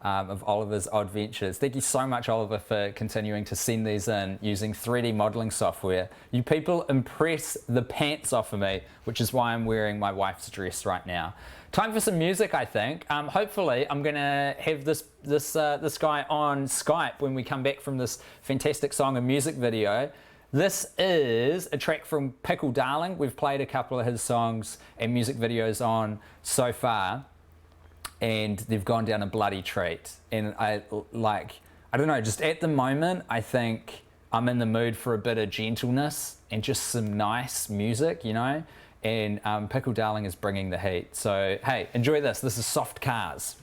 Of Oliver's Oddventures. Thank you so much, Oliver, for continuing to send these in using 3D modeling software. You people impress the pants off of me, which is why I'm wearing my wife's dress right now. Time for some music, I think. Hopefully, I'm gonna have this guy on Skype when we come back from this fantastic song and music video. This is a track from Pickle Darling. We've played a couple of his songs and music videos on so far, and they've gone down a bloody treat. And I don't know, just at the moment, I think I'm in the mood for a bit of gentleness and just some nice music, you know? And Pickle Darling is bringing the heat. So, hey, enjoy this. This is Soft Cars.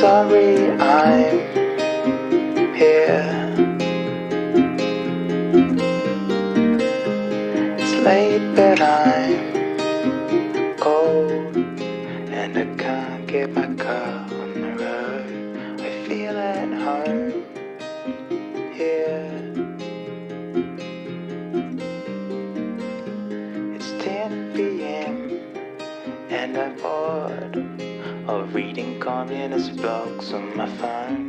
Sorry, I'm here. It's late, but I'm cold, and I can't get my car on the road. I feel at home here. It's 10 p.m. and I'm bored of reading communist blogs on my phone.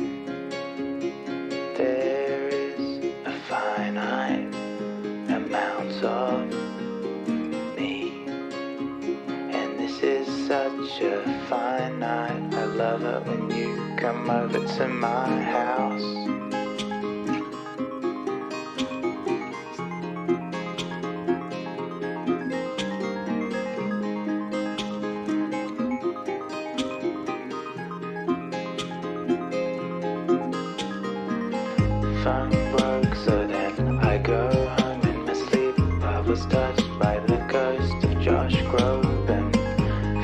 There is a finite amount of me, and this is such a fine night. I love it when you come over to my house. Phone broke, so then I go home in my sleep. I was touched by the ghost of Josh Groban.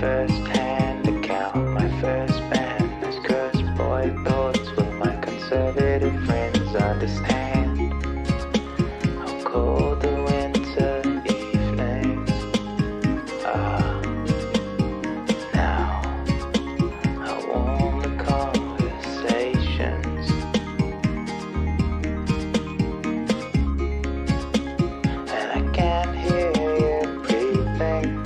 First-hand account, my first band. Those cursed boy thoughts with my conservative friends understand. How cold the winter evenings are now. How warm the conversations. And I can hear you breathing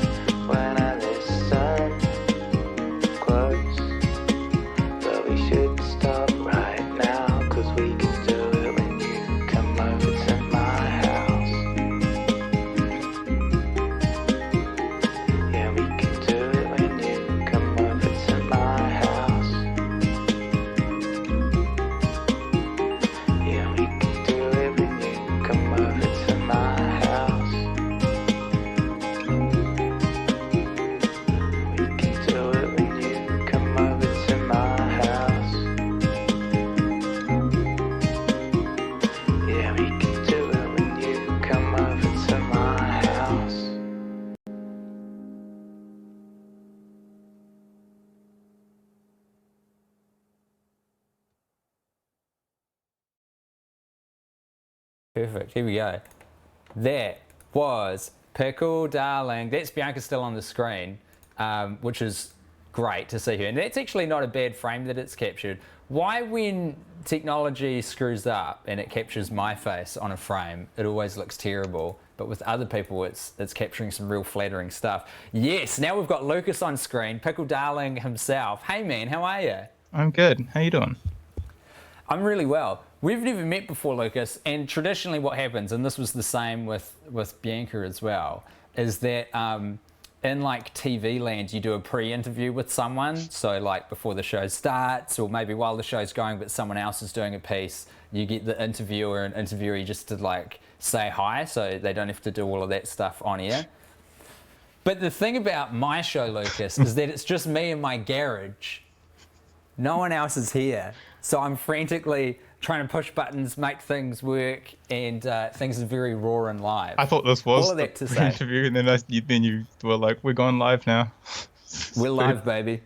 Perfect. Here we go. That was Pickle Darling. That's Bianca still on the screen, which is great to see her. And that's actually not a bad frame that it's captured. Why, when technology screws up and it captures my face on a frame, it always looks terrible, but with other people it's capturing some real flattering stuff. Yes, now we've got Lucas on screen, Pickle Darling himself. Hey man, how are you? I'm good. How you doing? I'm really well. We've never met before, Lucas, and traditionally what happens, and this was the same with Bianca as well, is that in like TV land, you do a pre-interview with someone. So like before the show starts, or maybe while the show's going, but someone else is doing a piece, you get the interviewer and interviewee just to like say hi, so they don't have to do all of that stuff on air. But the thing about my show, Lucas, is that it's just me in my garage. No one else is here. So I'm frantically trying to push buttons, make things work, and things are very raw and live. I thought this was all of that the to say. interview, and then you were like, "We're going live now." We're live, baby.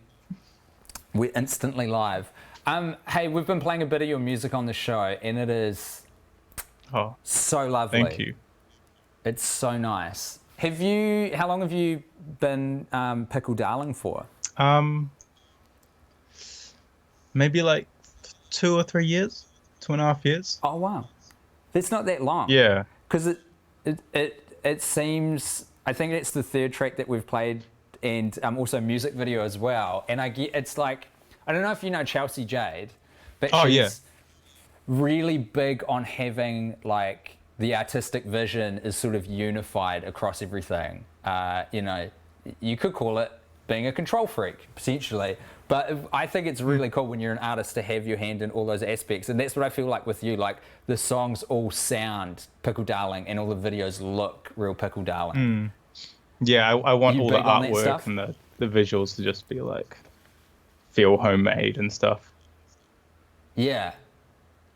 We're instantly live. Hey, we've been playing a bit of your music on the show, and it is so lovely. Thank you. It's so nice. How long have you been Pickle Darling for? Maybe like 2 or 3 years, 2.5 years. Oh wow, that's not that long. Yeah. Because it seems, I think it's the third track that we've played, and also music video as well. And it's like, I don't know if you know Chelsea Jade, but she's really big on having like the artistic vision is sort of unified across everything. You know, you could call it being a control freak potentially. But I think it's really cool when you're an artist to have your hand in all those aspects. And that's what I feel like with you. Like, the songs all sound Pickle Darling and all the videos look real Pickle Darling. Yeah, I want all the artwork and the visuals to just be like, feel homemade and stuff. Yeah.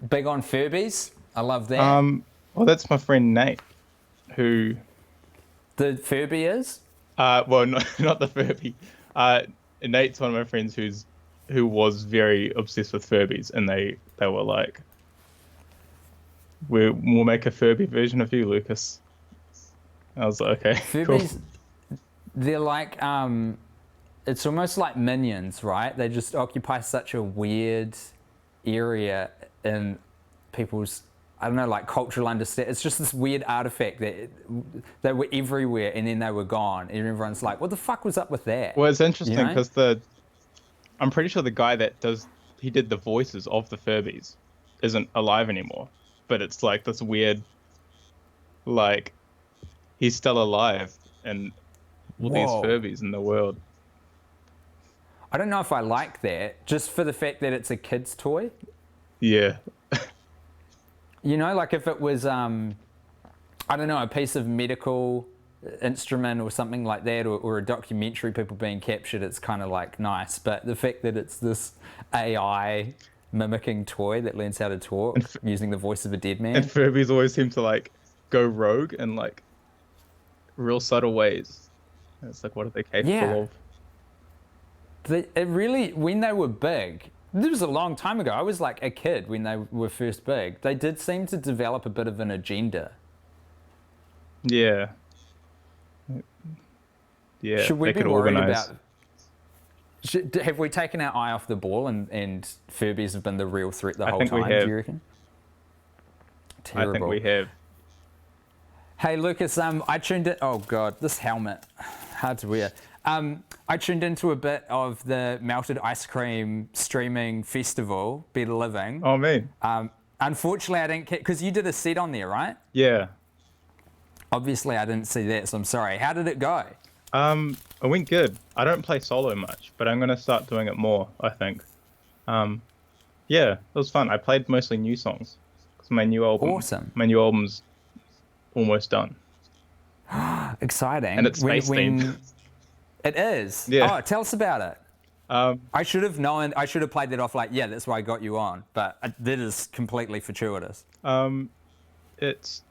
Big on Furbies. I love that. Well, that's my friend Nate, who... The Furby is? Well, not the Furby. Nate's one of my friends who was very obsessed with Furbies, and they were like, we'll make a Furby version of you, Lucas. I was like, okay, Furbies, cool. They're like, it's almost like Minions, right? They just occupy such a weird area in people's, I don't know, like cultural understanding. It's just this weird artifact that they were everywhere and then they were gone. And everyone's like, what the fuck was up with that? Well, it's interesting because I'm pretty sure the guy that did the voices of the Furbies isn't alive anymore. But it's like this weird, like, he's still alive and all these Furbies in the world. I don't know if I like that, just for the fact that it's a kid's toy. Yeah. You know, like if it was, I don't know, a piece of medical instrument or something like that, or a documentary, people being captured, it's kind of like nice. But the fact that it's this AI mimicking toy that learns how to talk using the voice of a dead man. And Furbies always seem to like go rogue in like real subtle ways. And it's like, what are they capable of? It really, when they were big, this was a long time ago. I was like a kid when they were first big. They did seem to develop a bit of an agenda. Yeah. Yeah. Should we they be could worried organize. about? Have we taken our eye off the ball and Furbies have been the real threat the whole think we time? have. Do you reckon? Terrible. I think we have. Hey Lucas, I tuned in. Oh god, this helmet, hard to wear. I tuned into a bit of the Melted Ice Cream streaming festival, Better Living. Oh, man. Unfortunately, I didn't, because you did a set on there, right? Yeah. Obviously, I didn't see that, so I'm sorry. How did it go? It went good. I don't play solo much, but I'm going to start doing it more, I think. Yeah, it was fun. I played mostly new songs. Because my new album's almost done. Exciting. And it's space themed. It is? Yeah. Oh, tell us about it. I should have known, I should have played that off like, yeah, that's why I got you on. But that is completely fortuitous. There's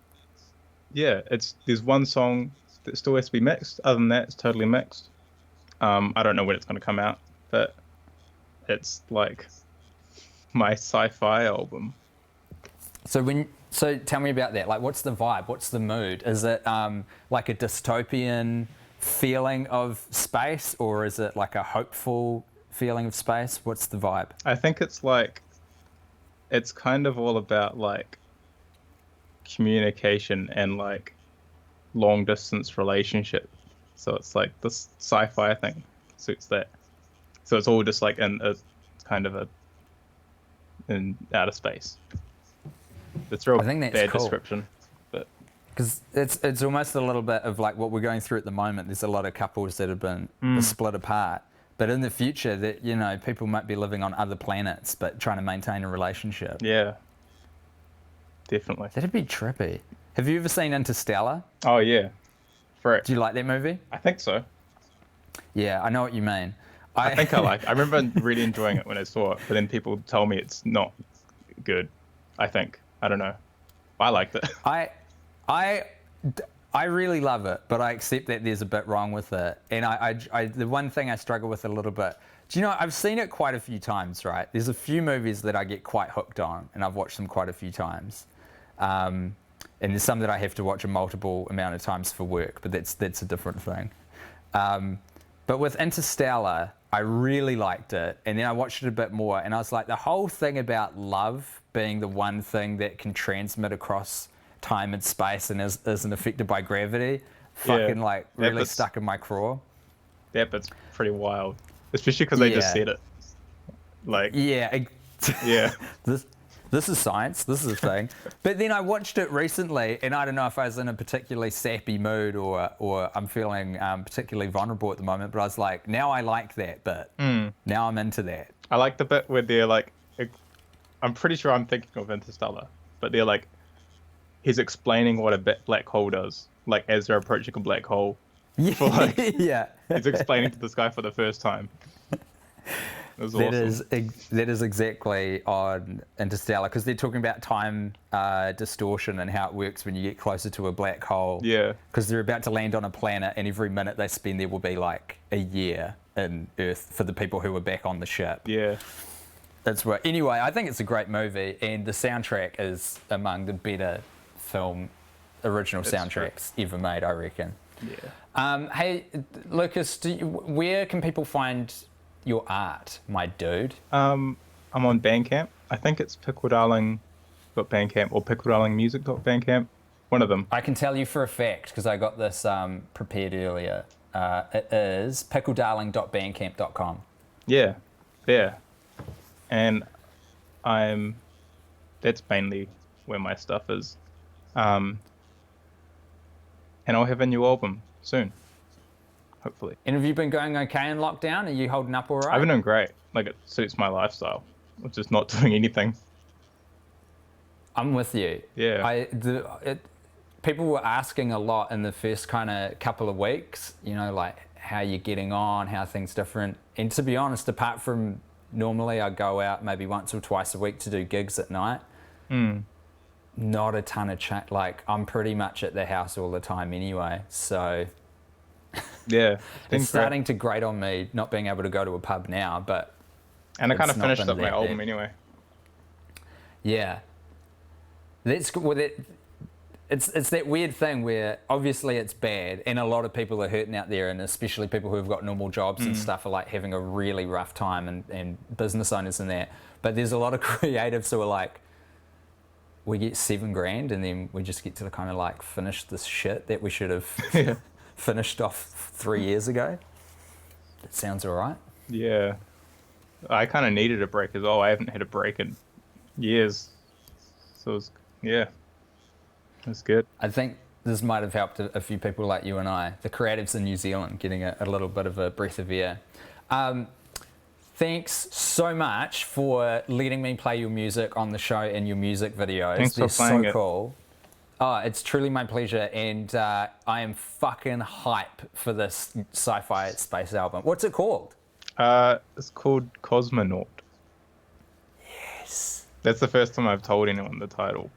one song that still has to be mixed. Other than that, it's totally mixed. I don't know when it's going to come out, but it's like my sci-fi album. So when So tell me about that. Like, what's the vibe? What's the mood? Is it like a dystopian feeling of space, or is it like a hopeful feeling of space? What's the vibe? I think it's like, it's kind of all about like communication and like long distance relationship. So it's like this sci-fi thing suits that. So it's all just like in a kind of in outer space. It's real I think that's bad cool. description, but because it's almost a little bit of like what we're going through at the moment. There's a lot of couples that have been split apart, but in the future, that you know, people might be living on other planets but trying to maintain a relationship. Yeah, definitely. That'd be trippy. Have you ever seen Interstellar? Oh yeah, frick. Do you like that movie? I think so. Yeah, I know what you mean. I think I remember really enjoying it when I saw it, but then people tell me it's not good. I think. I don't know. I liked it. I really love it, but I accept that there's a bit wrong with it. And the one thing I struggle with a little bit, do you know, I've seen it quite a few times, right? There's a few movies that I get quite hooked on, and I've watched them quite a few times. And there's some that I have to watch a multiple amount of times for work, but that's a different thing. But with Interstellar, I really liked it, and then I watched it a bit more, and I was like, the whole thing about love being the one thing that can transmit across time and space and isn't affected by gravity, fucking like really stuck in my craw. That bit's pretty wild, especially because they just said it. Like yeah. This is science. This is a thing. But then I watched it recently, and I don't know if I was in a particularly sappy mood or I'm feeling particularly vulnerable at the moment. But I was like, now I like that bit. Now I'm into that. I like the bit where they're like, I'm pretty sure I'm thinking of Interstellar, but they're like, he's explaining what a black hole does, like as they're approaching a black hole. Yeah. For like, yeah. He's explaining to this guy for the first time. That is exactly on Interstellar, because they're talking about time distortion and how it works when you get closer to a black hole. Yeah. Because they're about to land on a planet, and every minute they spend there will be like a year in Earth for the people who are back on the ship. Yeah. That's right. Anyway, I think it's a great movie, and the soundtrack is among the better film original soundtracks ever made, I reckon. Yeah. Hey, Lucas, where can people find your art, my dude? I'm on Bandcamp. I think it's pickledarling.bandcamp or pickledarlingmusic.bandcamp. One of them. I can tell you for a fact, because I got this prepared earlier. It is pickledarling.bandcamp.com. Yeah, there. And that's mainly where my stuff is. And I'll have a new album soon. Hopefully. And have you been going okay in lockdown? Are you holding up all right? I've been doing great. Like, it suits my lifestyle, which is not doing anything. I'm with you. Yeah. People were asking a lot in the first kind of couple of weeks, you know, like how you're getting on, how things different. And to be honest, apart from normally I go out maybe once or twice a week to do gigs at night, not a ton of chat. Like, I'm pretty much at the house all the time anyway, so... Yeah, it's starting to grate on me not being able to go to a pub now, but I kind of finished up my album anyway. Yeah, that's good. It's that weird thing where obviously it's bad, and a lot of people are hurting out there, and especially people who have got normal jobs and stuff are like having a really rough time, and business owners and that. But there's a lot of creatives who are like, we get $7,000, and then we just get to kind of like finish this shit that we should have. Finished off 3 years ago. That sounds all right. Yeah. I kind of needed a break as well. I haven't had a break in years. So, that's good. I think this might have helped a few people like you and I, the creatives in New Zealand, getting a little bit of a breath of air. Thanks so much for letting me play your music on the show and your music videos. Thanks They're for playing so cool. Oh, it's truly my pleasure, and I am fucking hype for this sci-fi space album. What's it called? It's called Cosmonaut. Yes. That's the first time I've told anyone the title.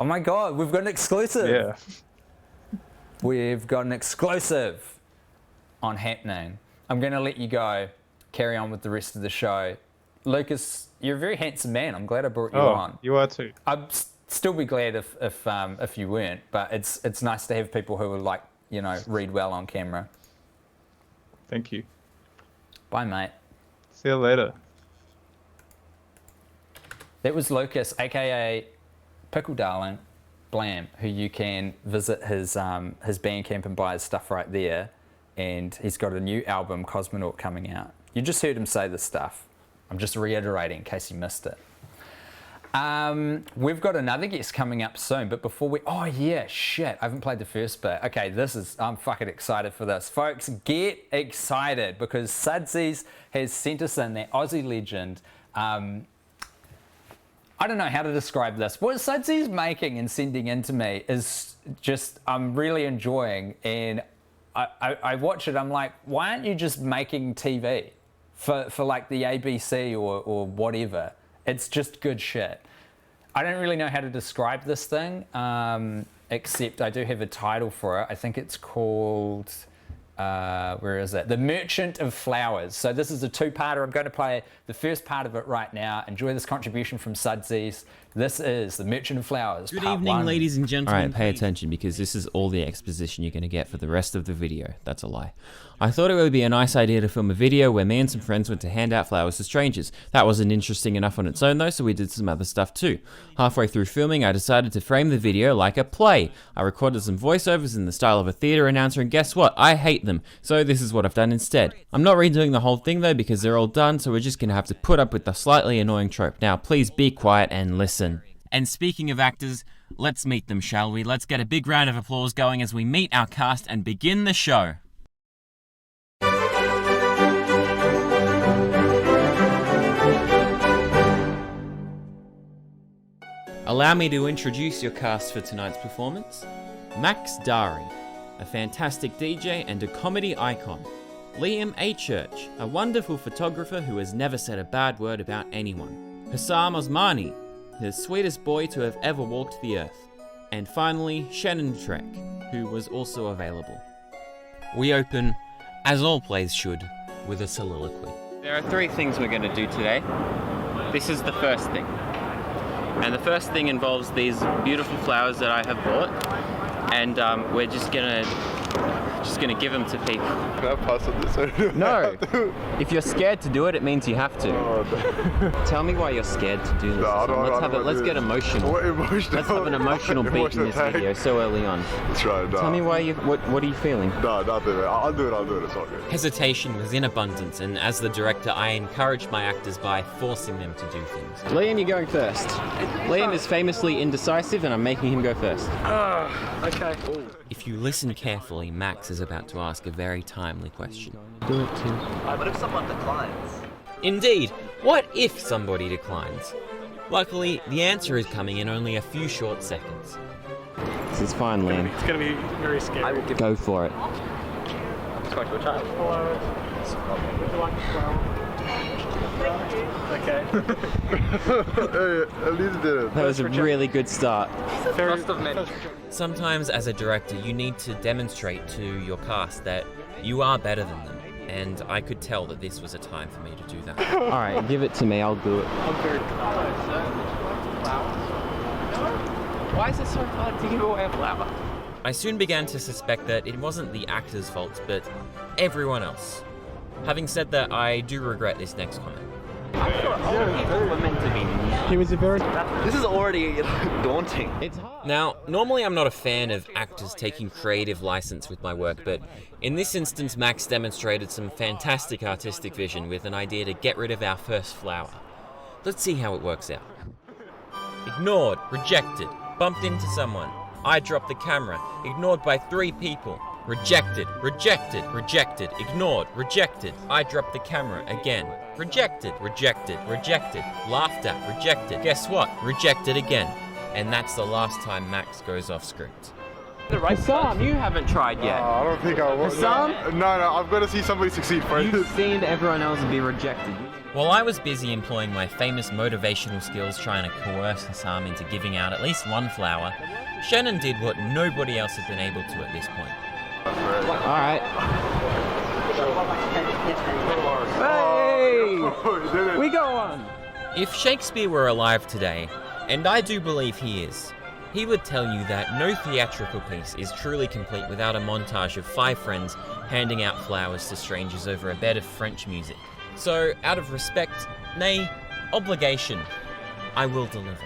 Oh my god, we've got an exclusive. Yeah. We've got an exclusive on happening. I'm going to let you go, carry on with the rest of the show. Lucas, you're a very handsome man. I'm glad I brought you on. You are too. still be glad if you weren't, but it's nice to have people who are like, you know, read well on camera. Thank you. Bye, mate. See you later. That was Lucas, aka Pickle Darling, Blam, who you can visit his Bandcamp and buy his stuff right there. And he's got a new album, Cosmonaut, coming out. You just heard him say this stuff. I'm just reiterating in case you missed it. We've got another guest coming up soon, but before we... Oh, yeah, shit. I haven't played the first bit. Okay, I'm fucking excited for this. Folks, get excited because Sudsies has sent us in that Aussie legend. I don't know how to describe this. What Sudsies making and sending in to me is just... I'm really enjoying, and I watch it, I'm like, why aren't you just making TV for like the ABC or whatever? It's just good shit. I don't really know how to describe this thing, except I do have a title for it. I think it's called, where is it? The Merchant of Flowers. So this is a two-parter. I'm going to play the first part of it right now. Enjoy this contribution from Sudsies. This is The Merchant of Flowers. Good part evening, one. ladies and gentlemen. Alright, pay attention because this is all the exposition you're going to get for the rest of the video. That's a lie. I thought it would be a nice idea to film a video where me and some friends went to hand out flowers to strangers. That wasn't interesting enough on its own though, so we did some other stuff too. Halfway through filming, I decided to frame the video like a play. I recorded some voiceovers in the style of a theatre announcer, and guess what? I hate them. So this is what I've done instead. I'm not redoing the whole thing though because they're all done, so we're just going to have to put up with the slightly annoying trope. Now please be quiet and listen. And speaking of actors, let's meet them, shall we? Let's get a big round of applause going as we meet our cast and begin the show. Allow me to introduce your cast for tonight's performance. Max Dari, a fantastic DJ and a comedy icon. Liam A. Church, a wonderful photographer who has never said a bad word about anyone. Hussam Osmani, the sweetest boy to have ever walked the earth. And finally, Shannon Trek, who was also available. We open, as all plays should, with a soliloquy. There are 3 things we're going to do today. This is the first thing. And the first thing involves these beautiful flowers that I have bought. And we're just gonna give them to people. Can I pass on this? No. If you're scared to do it, it means you have to. Oh, no. Tell me why you're scared to do this. No, Let's get emotional. What emotional? Let's have an emotional beat in this video so early on. That's right. No. Tell me why what are you feeling? No, nothing. I'll do it. It's all good. Hesitation was in abundance, and as the director, I encouraged my actors by forcing them to do things. Liam, you're going first. Liam is famously indecisive, and I'm making him go first. Okay. If you listen carefully, Max is about to ask a very timely question. Do it too. But if someone declines? Indeed, what if somebody declines? Luckily, the answer is coming in only a few short seconds. This is fine, Liam. It's going to be very scary. I will give Go for it. I'm just going to a child. Would you like a flower? Okay. At least did it. That was a really good start. First of many. Sometimes as a director, you need to demonstrate to your cast that you are better than them. And I could tell that this was a time for me to do that. Alright, give it to me, I'll do it. I'm very Why is it so hard to give away a flower? I soon began to suspect that it wasn't the actors' fault, but everyone else. Having said that, I do regret this next comment. He was a very... This is already daunting. It's hard. Now, normally I'm not a fan of actors taking creative license with my work, but in this instance, Max demonstrated some fantastic artistic vision with an idea to get rid of our first flower. Let's see how it works out. Ignored, rejected, bumped into someone. I dropped the camera, ignored by 3 people. Rejected, rejected, rejected, ignored, rejected. I dropped the camera again. Rejected, rejected, rejected. Laughed at, rejected. Guess what? Rejected again. And that's the last time Max goes off script. Hussam, you haven't tried yet. I don't think I will. Hussam? No, I've got to see somebody succeed first. You've seen everyone else be rejected. While I was busy employing my famous motivational skills trying to coerce Hussam into giving out at least 1 flower, Shannon did what nobody else had been able to at this point. Alright. Hey! We go on! If Shakespeare were alive today, And I do believe he is. He would tell you that no theatrical piece is truly complete without a montage of 5 friends handing out flowers to strangers over a bed of French music. So, out of respect, nay, obligation, I will deliver.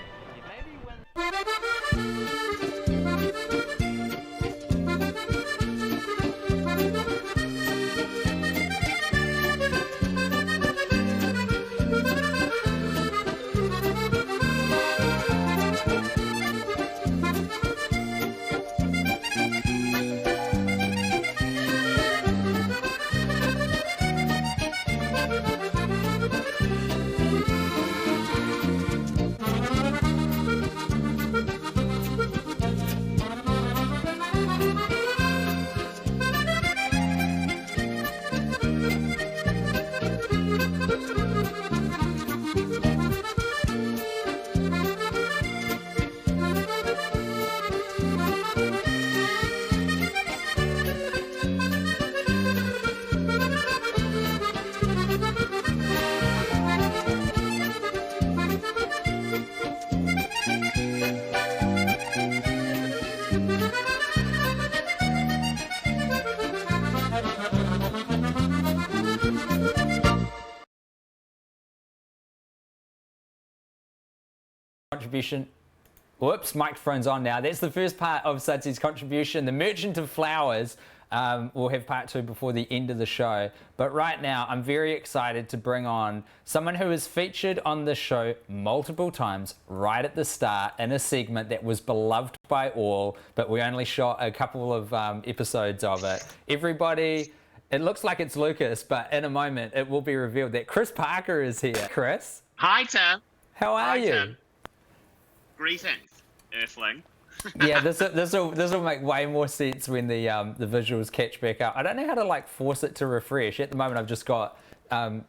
Contribution. Whoops, microphone's on now. That's the first part of Sudsy's contribution. The Merchant of Flowers. We'll have part 2 before the end of the show. But right now, I'm very excited to bring on someone who is featured on the show multiple times right at the start in a segment that was beloved by all, but we only shot a couple of episodes of it. Everybody, it looks like it's Lucas, but in a moment, it will be revealed that Chris Parker is here. Chris? Hi, Tim. How are you? Tim. Greetings, Earthling. Yeah, this will make way more sense when the visuals catch back up. I don't know how to like force it to refresh. At the moment, I've just got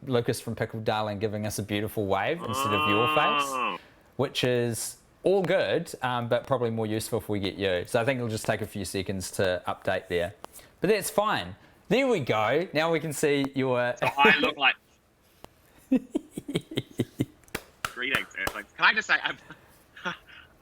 Lucas from Pickle Darling giving us a beautiful wave instead of your face, which is all good, but probably more useful if we get you. So I think it'll just take a few seconds to update there. But that's fine. There we go. Now we can see your... So I look like... Greetings, Earthlings. Can I just say...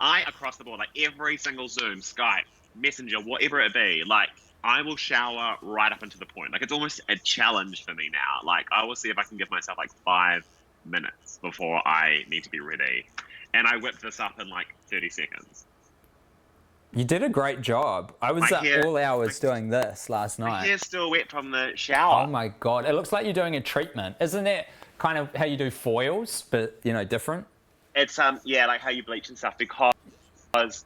I, across the board, like every single Zoom, Skype, Messenger, whatever it be, like, I will shower right up into the point. Like, it's almost a challenge for me now. Like, I will see if I can give myself, like, 5 minutes before I need to be ready. And I whip this up in, like, 30 seconds. You did a great job. I was up all hours doing this last night. My hair's still wet from the shower. Oh, my God. It looks like you're doing a treatment. Isn't that kind of how you do foils, but, you know, different? It's yeah, like how you bleach and stuff, because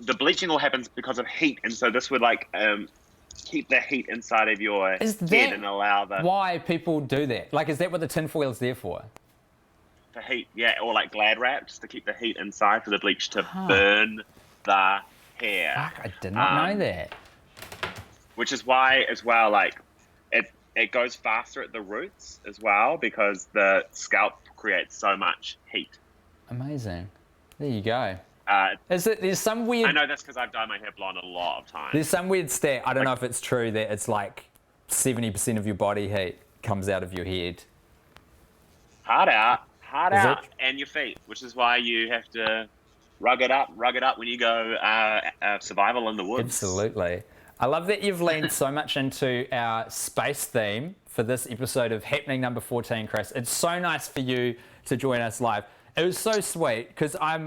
the bleaching all happens because of heat, and so this would like keep the heat inside of your head and allow the... Why people do that? Like, is that what the tinfoil is there for? For heat, yeah, or like Glad wrap, just to keep the heat inside for the bleach to burn the hair. Fuck, I did not know that. Which is why, as well, like it goes faster at the roots as well, because the scalp creates so much heat. Amazing. There you go. There's some weird... I know that's because I've dyed my hair blonde a lot of times. There's some weird stat, I don't know if it's true, that it's like 70% of your body heat comes out of your head. Hard out, and your feet, which is why you have to rug it up when you go survival in the woods. Absolutely. I love that you've leaned so much into our space theme for this episode of Happening number 14, Chris. It's so nice for you to join us live. It was so sweet because I'm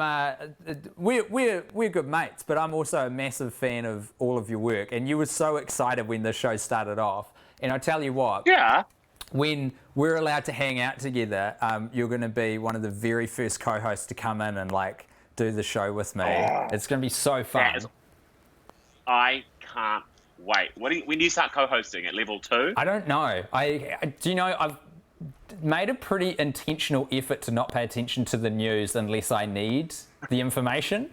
we're good mates, but I'm also a massive fan of all of your work. And you were so excited when the show started off. And I tell you what, yeah, when we're allowed to hang out together, you're going to be one of the very first co-hosts to come in and like do the show with me. It's going to be so fun. I can't wait. When do you start co-hosting? At level 2? I don't know. Do you know I've made a pretty intentional effort to not pay attention to the news unless I need the information.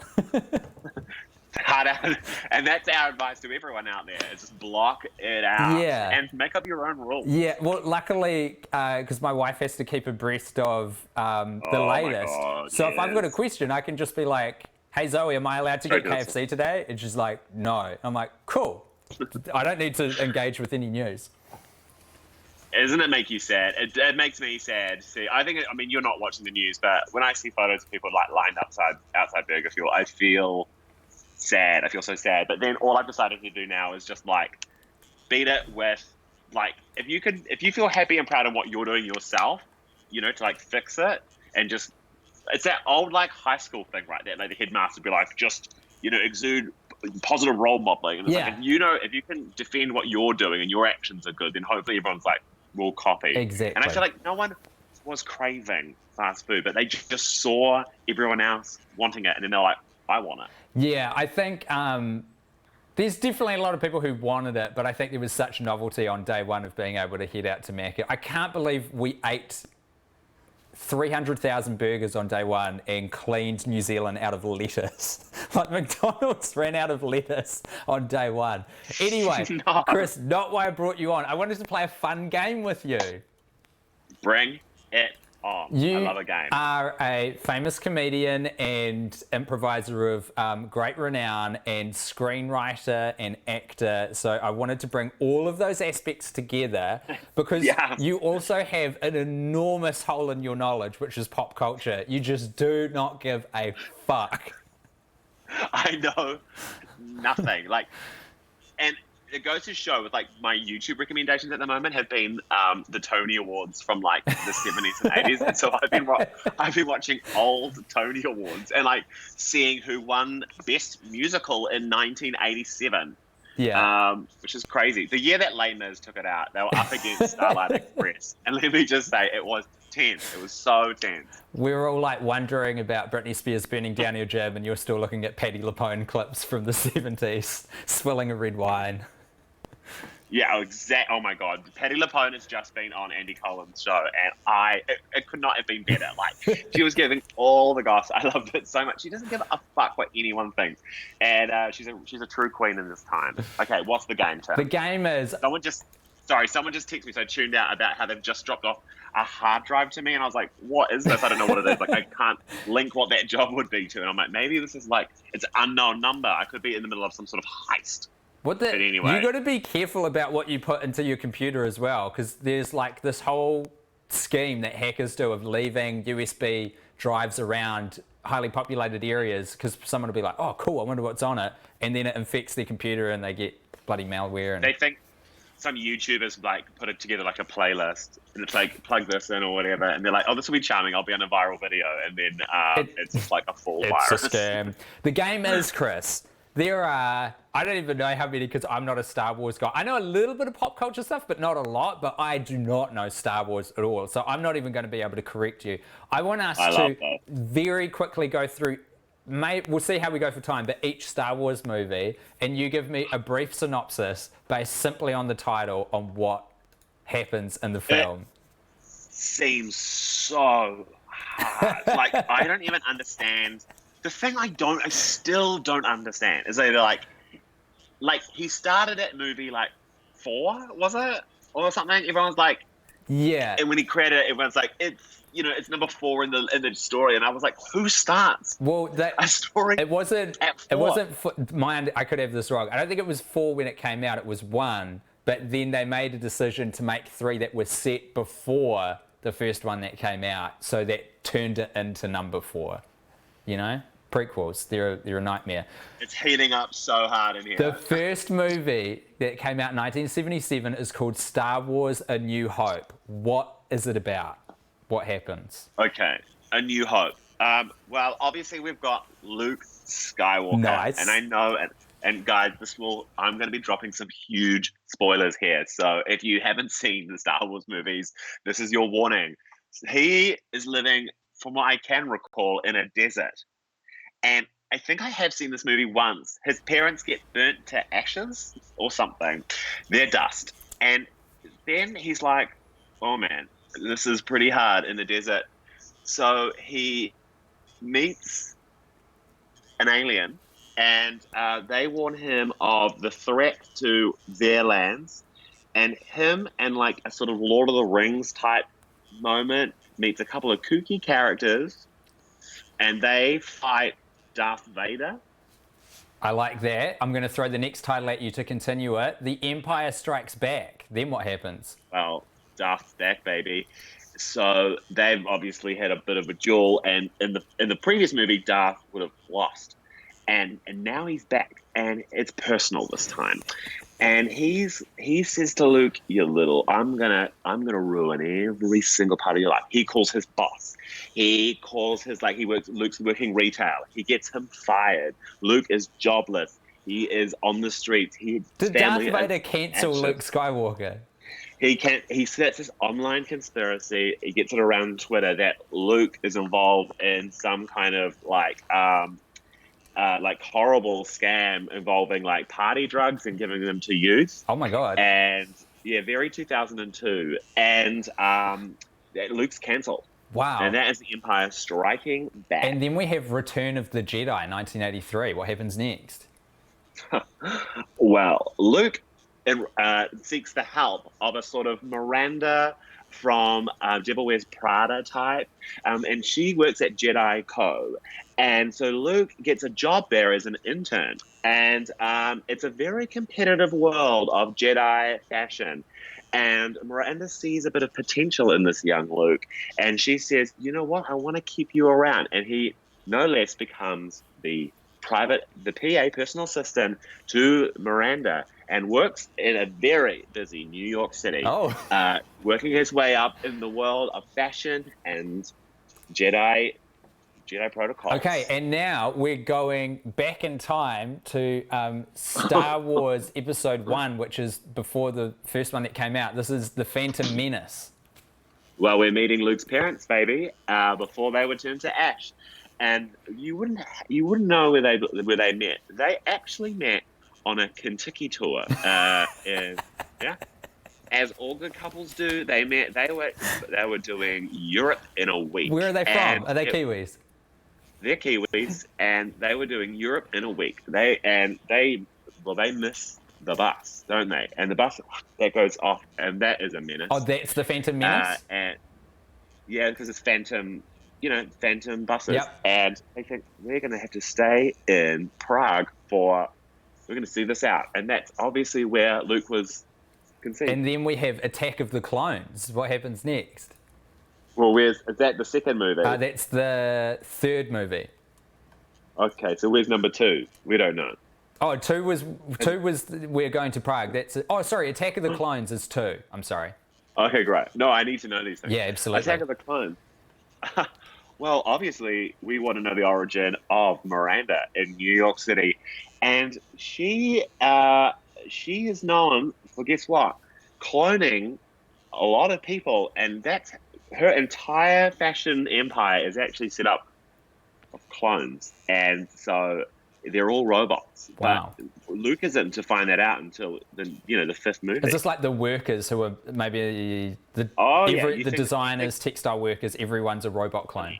And that's our advice to everyone out there, is just block it out and make up your own rules. Yeah, well, luckily, because my wife has to keep abreast of the latest. So if I've got a question, I can just be like, hey, Zoe, am I allowed to get KFC today? And she's like, no. I'm like, cool. I don't need to engage with any news. Doesn't it make you sad? It makes me sad. See, I mean, you're not watching the news, but when I see photos of people like lined outside Burger Fuel, I feel sad. I feel so sad. But then all I've decided to do now is just like beat it with like if you feel happy and proud of what you're doing yourself, you know, to like fix it and just it's that old like high school thing, right? That like the headmaster would be like, just exude positive role modeling. And it's like if you can defend what you're doing and your actions are good, then hopefully everyone's like will copy. Exactly. And I feel like no one was craving fast food, but they just saw everyone else wanting it, and then they're like, I want it. Yeah, I think there's definitely a lot of people who wanted it, but I think there was such novelty on day one of being able to head out to Macca. I can't believe we ate 300,000 burgers on day one and cleaned New Zealand out of lettuce. Like McDonald's ran out of lettuce on day one. Anyway, no. Chris, not why I brought you on. I wanted to play a fun game with you. Bring it on. I love a game. You are a famous comedian and improviser of great renown and screenwriter and actor. So I wanted to bring all of those aspects together because you also have an enormous hole in your knowledge, which is pop culture. You just do not give a fuck. I know nothing. And it goes to show with like my YouTube recommendations at the moment have been the Tony Awards from like the 70s and 80s, and so I've been watching old Tony Awards and like seeing who won Best Musical in 1987. Yeah, which is crazy. The year that Les Mis took it out, they were up against Starlight Express, and let me just say, it was tense. It was so tense. We were all like wondering about Britney Spears burning down your gym, and you're still looking at Patti LuPone clips from the 70s, swilling a red wine. Yeah, exactly. Oh my God, Patti LuPone has just been on Andy Cohen's show, and it could not have been better. Like she was giving all the goss. I loved it so much. She doesn't give a fuck what anyone thinks, and she's a true queen in this time. Okay, what's the game, Tim? The game is someone just texted me, so I tuned out about how they've just dropped off a hard drive to me, and I was like, what is this? I don't know what it is. Like I can't link what that job would be to, and I'm like, maybe this is like it's an unknown number. I could be in the middle of some sort of heist. Anyway. You got to be careful about what you put into your computer as well, because there's like this whole scheme that hackers do of leaving USB drives around highly populated areas, because someone will be like, oh cool, I wonder what's on it, and then it infects their computer and they get bloody malware. And they think some YouTubers like put it together like a playlist, and it's like plug this in or whatever, and they're like, oh, this will be charming, I'll be on a viral video, and then it's just like a full virus. It's a scam. The game is, Chris, there are, I don't even know how many, because I'm not a Star Wars guy. I know a little bit of pop culture stuff, but not a lot, but I do not know Star Wars at all. So I'm not even going to be able to correct you. I want us to very quickly go through, we'll see how we go for time, but each Star Wars movie, and you give me a brief synopsis based simply on the title on what happens in the film. It seems so hard. Like, I don't even understand. The thing I still don't understand is they're like he started at movie like 4, was it? Or something? Everyone's like, yeah. And when he created it, everyone's like, it's number 4 in the story. And I was like, who starts a story? It wasn't at 4? It wasn't I could have this wrong. I don't think it was 4 when it came out. It was 1. But then they made a decision to make 3 that were set before the first one that came out. So that turned it into number 4. You know? Prequels, they're a nightmare. It's heating up so hard in here. The first movie that came out in 1977 is called Star Wars: A New Hope. What is it about? What happens? Okay, A New Hope. Well, obviously we've got Luke Skywalker. Nice. And I know, and guys, I'm going to be dropping some huge spoilers here. So if you haven't seen the Star Wars movies, this is your warning. He is living, from what I can recall, in a desert. And I think I have seen this movie once. His parents get burnt to ashes or something. They're dust. And then he's like, oh man, this is pretty hard in the desert. So he meets an alien, and they warn him of the threat to their lands. And him and like a sort of Lord of the Rings type moment meets a couple of kooky characters, and they fight Darth Vader. I like that. I'm going to throw the next title at you to continue it. The Empire Strikes Back. Then what happens? Well, Darth's back, baby. So they've obviously had a bit of a duel, and in the previous movie, Darth would have lost, and now he's back, and it's personal this time, and he says to Luke, "You little, I'm gonna ruin every single part of your life." He calls his boss. He calls Luke's working retail. He gets him fired. Luke is jobless. He is on the streets. Did Darth Vader cancel Luke Skywalker? He sets this online conspiracy. He gets it around Twitter that Luke is involved in some kind of like horrible scam involving like party drugs and giving them to youth. Oh my god! And yeah, very 2002. And Luke's cancelled. Wow! And that is the Empire striking back. And then we have Return of the Jedi, 1983. What happens next? Well, Luke seeks the help of a sort of Miranda from Devil Wears Prada type, and she works at Jedi Co. And so Luke gets a job there as an intern, and it's a very competitive world of Jedi fashion. And Miranda sees a bit of potential in this young Luke, and she says, "You know what? I want to keep you around." And he no less becomes the PA, personal assistant to Miranda, and works in a very busy New York City, working his way up in the world of fashion and Jedi protocol. Okay, and now we're going back in time to Star Wars Episode 1, which is before the first one that came out. This is The Phantom Menace. Well, we're meeting Luke's parents, baby, before they would turn to ash. And you wouldn't know where they met. They actually met on a Kentucky tour. As all good couples do, they met. They were doing Europe in a week. Where are they from? Are they Kiwis? They're Kiwis, and they were doing Europe in a week. They miss the bus, don't they? And the bus that goes off, and that is a menace. Oh, that's the Phantom Menace. Yeah, because it's Phantom buses. Yep. And they think we're going to have to stay in Prague we're going to see this out. And that's obviously where Luke was conceived. And then we have Attack of the Clones. What happens next? Well, is that the second movie? That's the third movie. Okay, so where's number 2? We don't know. Oh, two was we're going to Prague. Attack of the Clones is 2. I'm sorry. Okay, great. No, I need to know these things. Yeah, absolutely. Attack of the Clones. Well, obviously, we want to know the origin of Miranda in New York City, and she is known for, guess what? Cloning a lot of people, and that's her entire fashion empire is actually set up of clones, and so they're all robots. Wow. But Luke isn't to find that out until the 5th movie. Is this like the workers who are maybe the designers, textile workers? Everyone's a robot clone.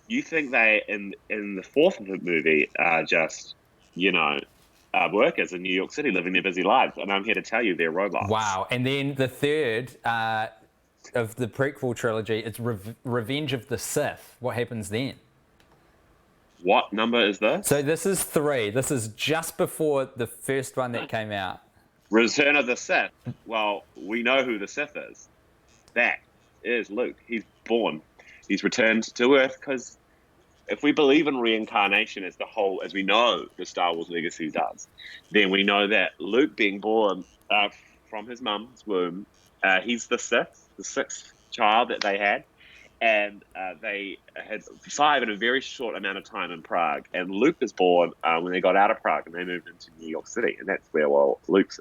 You think they in the 4th movie are just workers in New York City living their busy lives, and I'm here to tell you they're robots. Wow. And then the third of the prequel trilogy, it's Revenge of the Sith. What happens then? What number is this? So this is 3. This is just before the first one that came out. Return of the Sith. Well, we know who the Sith is. That is Luke. He's born. He's returned to Earth because if we believe in reincarnation as we know the Star Wars legacy does, then we know that Luke being born from his mum's womb, he's the sixth child that they had. And they had 5 in a very short amount of time in Prague. And Luke was born when they got out of Prague and they moved into New York City. And that's where, Luke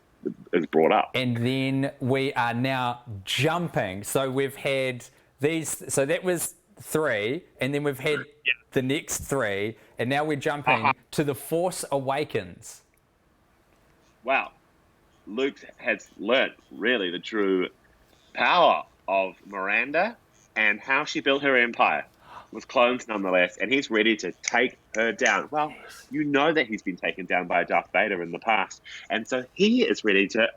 is brought up. And then we are now jumping. So we've had these. So that was 3. And then we've had the next 3. And now we're jumping to The Force Awakens. Wow. Luke has learnt really the true power of Miranda and how she built her empire with clones nonetheless, and he's ready to take her down. Well, you know that he's been taken down by Darth Vader in the past, and so he is ready to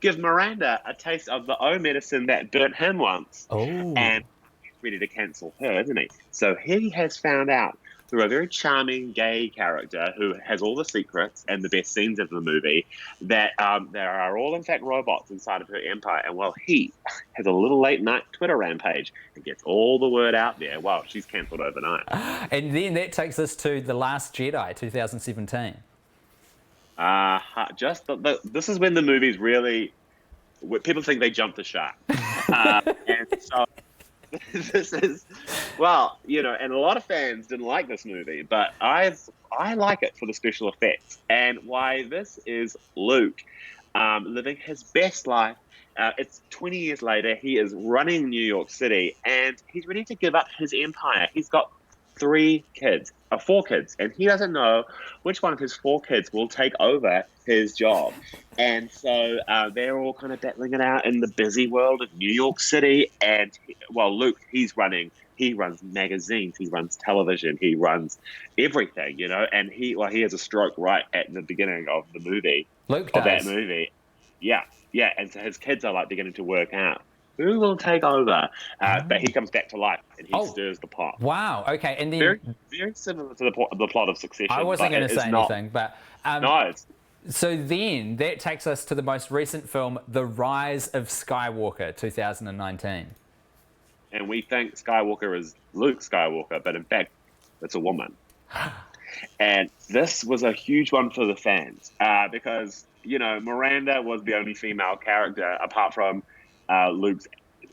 give Miranda a taste of the medicine that burnt him once. Oh. And he's ready to cancel her, isn't he? So he has found out through a very charming gay character who has all the secrets and the best scenes of the movie, that there are all in fact robots inside of her empire. And while he has a little late night Twitter rampage and gets all the word out there, well, she's cancelled overnight. And then that takes us to The Last Jedi, 2017. This is when the movies really, people think they jumped the shark. And so this is, well, you know, and a lot of fans didn't like this movie, but I like it for the special effects and why this is Luke living his best life. It's 20 years later. He is running New York City and he's ready to give up his empire. He's got 4 kids, and he doesn't know which one of his 4 kids will take over his job. And so they're all kind of battling it out in the busy world of New York City. And Luke, he runs magazines, he runs television, he runs everything, you know. And he has a stroke right at the beginning of the movie. Luke of does. that movie. Yeah. And so his kids are like beginning to work out who will take over. But he comes back to life and he stirs the pot. Wow. Okay. And then very, very similar to the plot of Succession. I wasn't going to say anything, but no. So then that takes us to the most recent film, The Rise of Skywalker, 2019. And we think Skywalker is Luke Skywalker, but in fact, it's a woman. And this was a huge one for the fans because, you know, Miranda was the only female character apart from Luke's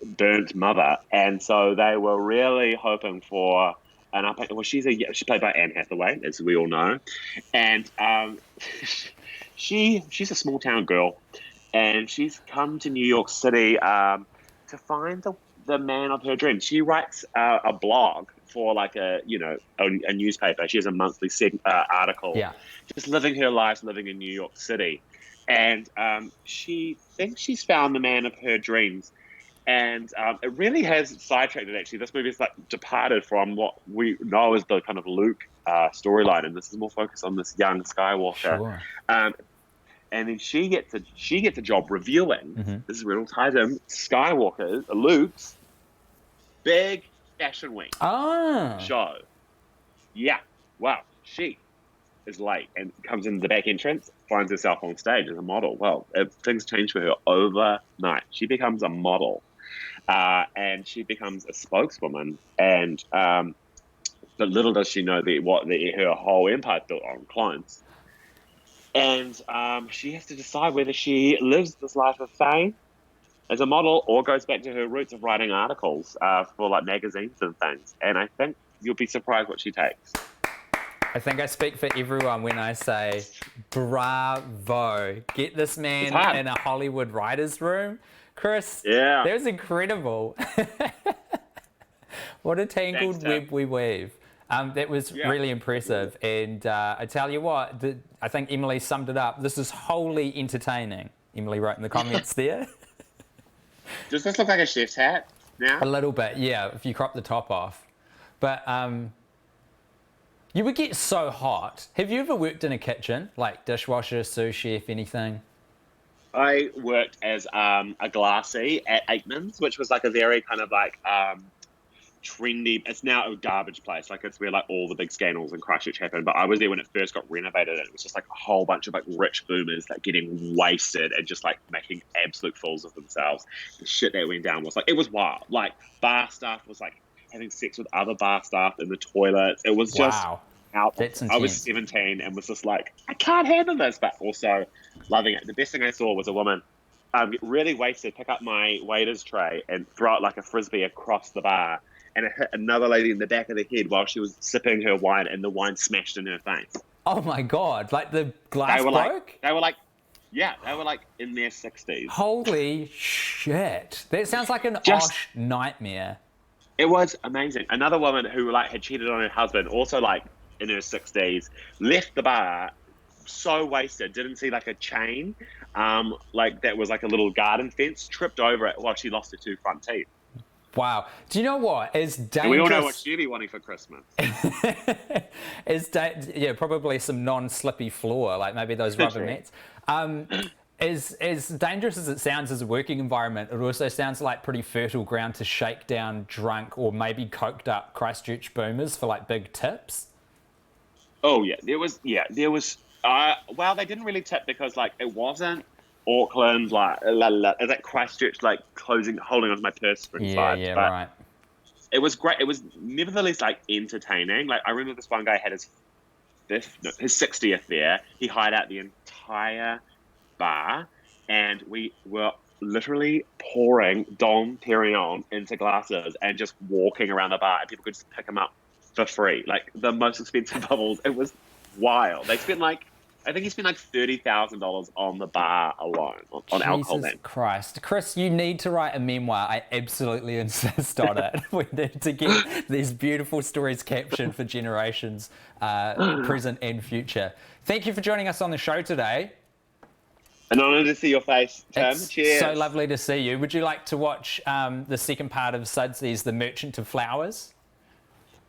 burnt mother, and so they were really hoping for an up. Well, she's played by Anne Hathaway, as we all know, and she's a small town girl, and she's come to New York City to find the man of her dreams. She writes a blog for like a newspaper. She has a monthly article, just living her life, living in New York City. And she thinks she's found the man of her dreams. And it really has sidetracked it, actually. This movie is like departed from what we know as the kind of Luke storyline. And this is more focused on this young Skywalker. Sure. And then she gets a job reviewing, this is where it all ties in, Luke's big Fashion Week show. Yeah. Wow. She is late and comes in the back entrance, finds herself on stage as a model. Well, things change for her overnight. She becomes a model, and she becomes a spokeswoman. And but little does she know her whole empire is built on clones. And she has to decide whether she lives this life of fame as a model or goes back to her roots of writing articles for like magazines and things. And I think you'll be surprised what she takes. I think I speak for everyone when I say, bravo. Get this man in a Hollywood writer's room. Chris, that was incredible. What a tangled web we weave. That was really impressive. And I tell you what, I think Emily summed it up. This is wholly entertaining. Emily wrote in the comments there. Does this look like a chef's hat now? A little bit, yeah, if you crop the top off. But you would get so hot. Have you ever worked in a kitchen, like dishwasher, sous chef, anything? I worked as a glassy at Aikman's, which was like a very kind of like trendy. It's now a garbage place. Like it's where like all the big scandals in Christchurch happened. But I was there when it first got renovated. And it was just like a whole bunch of like rich boomers like getting wasted and just like making absolute fools of themselves. The shit that went down was like, it was wild. Like bar staff was like having sex with other bar staff in the toilets. It was just out. I was 17 and was just like, I can't handle this, but also loving it. The best thing I saw was a woman get really wasted, pick up my waiter's tray and throw it like a frisbee across the bar, and it hit another lady in the back of the head while she was sipping her wine, and the wine smashed in her face. Oh my God, like the glass broke? They were like in their 60s. Holy shit. That sounds like an Osh nightmare. It was amazing. Another woman who like had cheated on her husband, also like in her 60s, left the bar so wasted, didn't see like a chain, like that was like a little garden fence, tripped over it while she lost her 2 front teeth. Wow. Do you know what? As dangerous... And we all know what she'll be wanting for Christmas. Probably some non-slippy floor, like maybe those rubber mats. As dangerous as it sounds as a working environment, it also sounds like pretty fertile ground to shake down drunk or maybe coked up Christchurch boomers for like big tips. Oh yeah, there was. Well, they didn't really tip because like it wasn't Auckland, like it's like Christchurch, like holding onto my purse strings vibes. But right. It was great. It was nevertheless like entertaining. Like I remember this one guy had his 60th there. He hired out the entire bar, and we were literally pouring Dom Perignon into glasses and just walking around the bar, and people could just pick them up for free. Like the most expensive bubbles. It was wild. They spent like, I think he spent like $30,000 on the bar alone, on alcohol. Jesus Christ. Chris, you need to write a memoir. I absolutely insist on it. We need to get these beautiful stories captured for generations, present and future. Thank you for joining us on the show today. An honour to see your face, Tim. It's Cheers. so lovely to see you. Would you like to watch the second part of Sudsy's The Merchant of Flowers?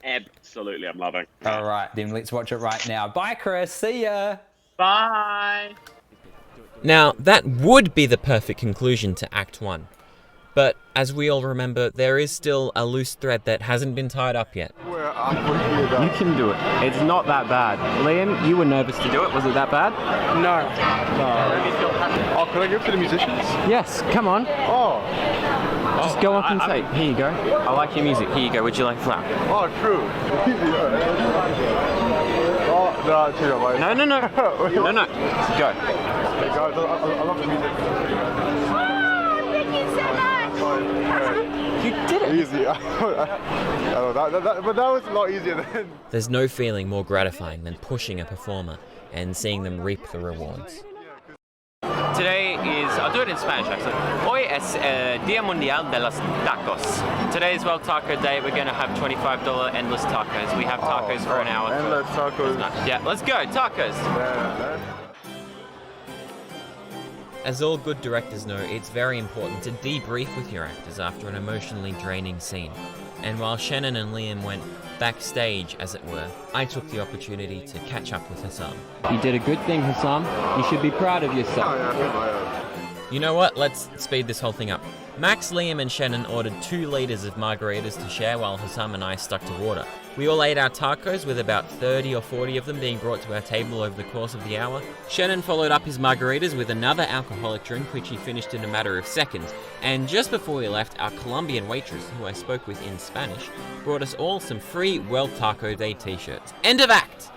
Absolutely, I'm loving. All right, then let's watch it right now. Bye, Chris. See ya. Bye. Now, that would be the perfect conclusion to Act 1. But as we all remember, there is still a loose thread that hasn't been tied up yet. You can do it. It's not that bad. Liam, you were nervous to do it. Was it that bad? No. Oh, can I give it to the musicians? Yes, come on. Just go up and say, here you go. I like your music. Here you go. Would you like a flower? Oh, true. No, check out mine. No. No. Go. Hey guys, I love the music. Thank you so much. You did it. Easy. I know, but that was a lot easier than... There's no feeling more gratifying than pushing a performer and seeing them reap the rewards. Today is, I'll do it in Spanish actually. Hoy es Día Mundial de los Tacos. Today is World Taco Day. We're going to have $25 endless tacos. We have tacos for an hour. Endless tacos. Yeah, let's go. Tacos. Yeah. As all good directors know, it's very important to debrief with your actors after an emotionally draining scene. And while Shannon and Liam went backstage, as it were, I took the opportunity to catch up with Hussam. You did a good thing, Hussam. You should be proud of yourself. You know what? Let's speed this whole thing up. Max, Liam and Shannon ordered 2 liters of margaritas to share while Hussam and I stuck to water. We all ate our tacos with about 30 or 40 of them being brought to our table over the course of the hour. Shannon followed up his margaritas with another alcoholic drink which he finished in a matter of seconds. And just before we left, our Colombian waitress, who I spoke with in Spanish, brought us all some free World Taco Day t-shirts. End of act!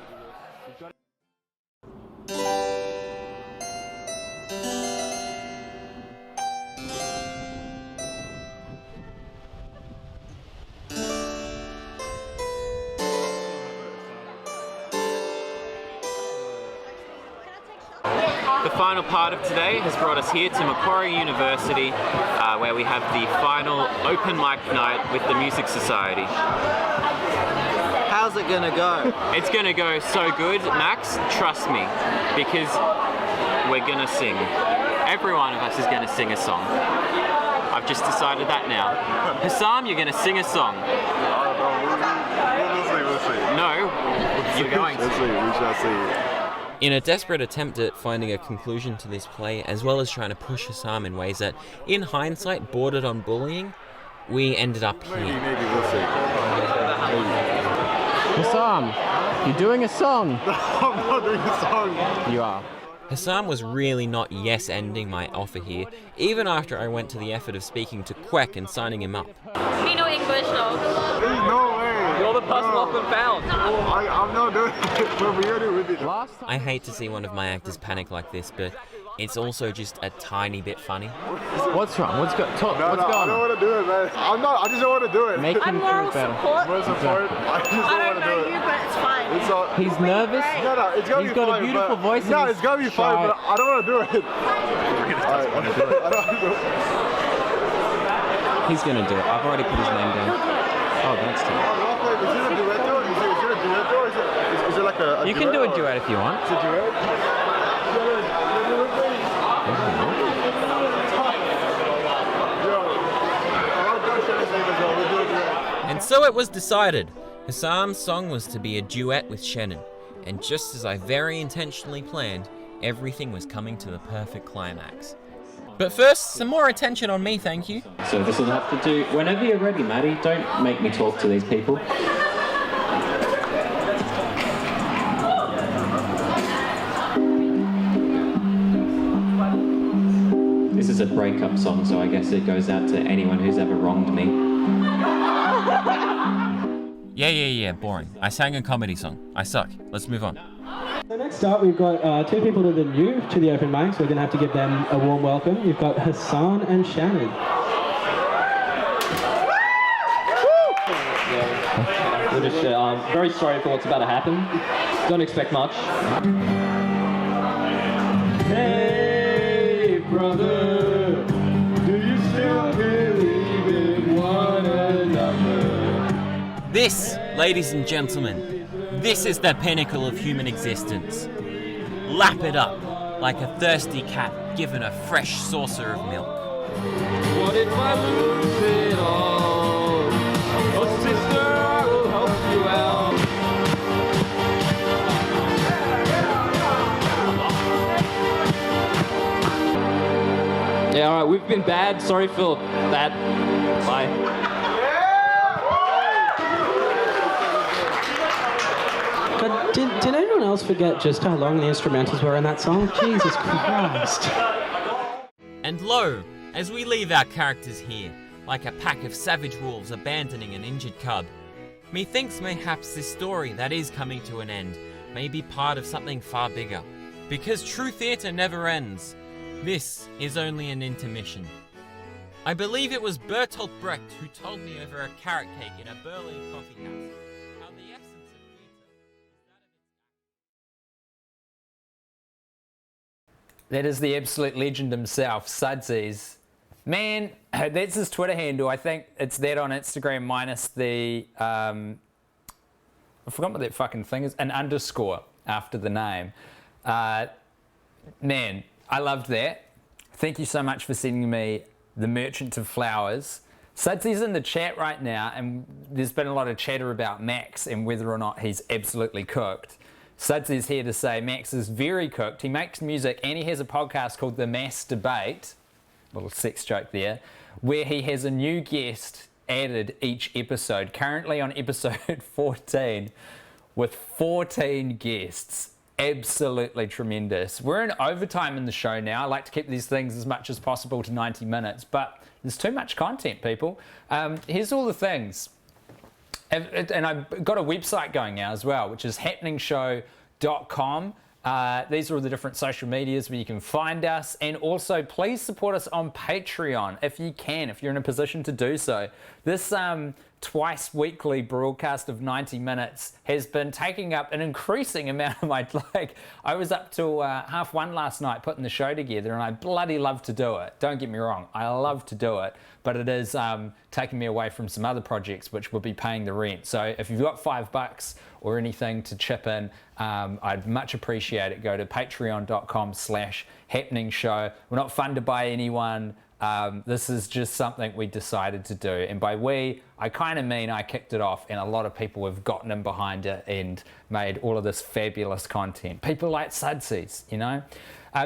The final part of today has brought us here to Macquarie University, where we have the final open mic night with the Music Society. How's it gonna go? It's gonna go so good, Max, trust me, because we're gonna sing. Every one of us is gonna sing a song. I've just decided that now. Hussam, you're gonna sing a song. We'll see. No, you're going to. We shall see. In a desperate attempt at finding a conclusion to this play, as well as trying to push Hussam in ways that, in hindsight, bordered on bullying, we ended up here. Maybe we'll see. Hussam, you're doing a song. I'm not doing a song. You are. Hussam was really not yes-ending my offer here, even after I went to the effort of speaking to Queck and signing him up. We know English though. There's no way. You're the person I've been found. I'm not doing it. We're here with it. I hate to see one of my actors panic like this, but it's also just a tiny bit funny. What's wrong? What's going on? I don't want to do it, man. I just don't want to do it. Make him feel better. Moral support. I just don't want to do it. But it's fine. He's nervous. No, it's gonna be fine. He's got a beautiful voice. No, it's gonna be fine, but I don't want to do it. I don't want to do it. He's gonna do it. I've already put his name down. Oh, that's tough. Is it a duetto? Is it a duetto? Is it like a You can do a duet if you want. It's a duet? And so it was decided. Hussam's song was to be a duet with Shannon, and just as I very intentionally planned, everything was coming to the perfect climax. But first, some more attention on me, thank you. So this will have to do, whenever you're ready, Maddie, don't make me talk to these people. breakup song, so I guess it goes out to anyone who's ever wronged me. Yeah, boring. I sang a comedy song. I suck. Let's move on. So next up, we've got two people that are new to the open mic, so we're going to have to give them a warm welcome. You've got Hassan and Shannon. We're just very sorry for what's about to happen. Don't expect much. Hey, brother, do you still believe in one another? This, ladies and gentlemen, this is the pinnacle of human existence. Lap it up like a thirsty cat given a fresh saucer of milk. What if I lose it all? Oh, sister, I will help you out. Yeah, alright, we've been bad. Sorry for that. Bye. But did anyone else forget just how long the instrumentals were in that song? Jesus Christ. And lo, as we leave our characters here, like a pack of savage wolves abandoning an injured cub, methinks mayhaps this story that is coming to an end may be part of something far bigger. Because true theatre never ends. This is only an intermission. I believe it was Bertolt Brecht who told me over a carrot cake in a Berlin coffee house how the essence of theatre is that of its... That is the absolute legend himself, Sudsies. Man, that's his Twitter handle. I think it's that on Instagram minus the, I forgot what that fucking thing is, an underscore after the name. Man, I loved that. Thank you so much for sending me the Merchant of Flowers. Sudsy's in the chat right now, and there's been a lot of chatter about Max and whether or not he's absolutely cooked. Sudsy's here to say Max is very cooked. He makes music and he has a podcast called The Mass Debate, little sex joke there, where he has a new guest added each episode. Currently on episode 14 with 14 guests. Absolutely tremendous. We're in overtime in the show now. I like to keep these things as much as possible to 90 minutes, but there's too much content, people. Here's all the things. And I've got a website going now as well, which is happeningshow.com. These are all the different social medias where you can find us. And also, please support us on Patreon if you can, if you're in a position to do so. This twice weekly broadcast of 90 minutes has been taking up an increasing amount of my, I was up till 1:30 last night putting the show together, and I bloody love to do it. Don't get me wrong, I love to do it, but it is taking me away from some other projects which will be paying the rent. So if you've got $5 or anything to chip in, I'd much appreciate it. Go to patreon.com/happeningshow. We're not funded by anyone. This is just something we decided to do, and by we, I kind of mean I kicked it off, and a lot of people have gotten in behind it and made all of this fabulous content. People like Sudsies, you know?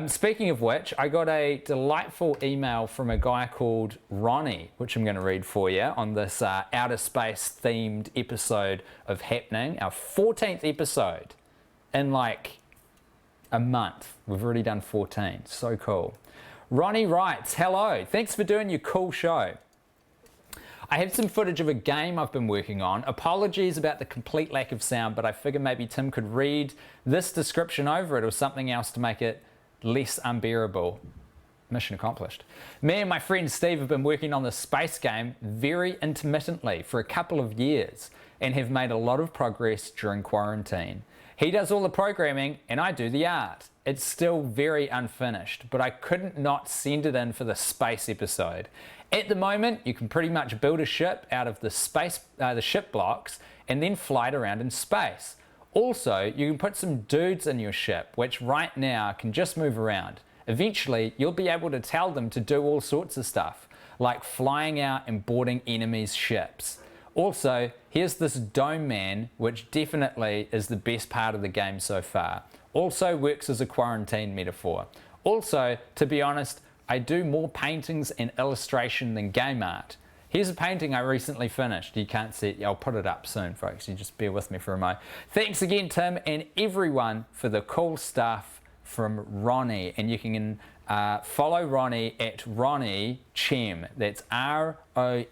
Speaking of which, I got a delightful email from a guy called Ronny, which I'm going to read for you on this outer space themed episode of Happening, our 14th episode in like a month. We've already done 14. So cool. Ronny writes, hello, thanks for doing your cool show. I have some footage of a game I've been working on. Apologies about the complete lack of sound, but I figure maybe Tim could read this description over it or something else to make it less unbearable. Mission accomplished. Me and my friend Steve have been working on this space game very intermittently for a couple of years and have made a lot of progress during quarantine. He does all the programming and I do the art. It's still very unfinished, but I couldn't not send it in for the space episode. At the moment, you can pretty much build a ship out of the ship blocks and then fly it around in space. Also, you can put some dudes in your ship, which right now can just move around. Eventually, you'll be able to tell them to do all sorts of stuff, like flying out and boarding enemies' ships. Also, here's this dome man, which definitely is the best part of the game so far. Also works as a quarantine metaphor. Also, to be honest, I do more paintings and illustration than game art. Here's a painting I recently finished. You can't see it. I'll put it up soon, folks. You just bear with me for a moment. Thanks again, Tim, and everyone for the cool stuff from Ronny. And you can Follow Ronny at Ronny Chem. That's RONNYCHEM.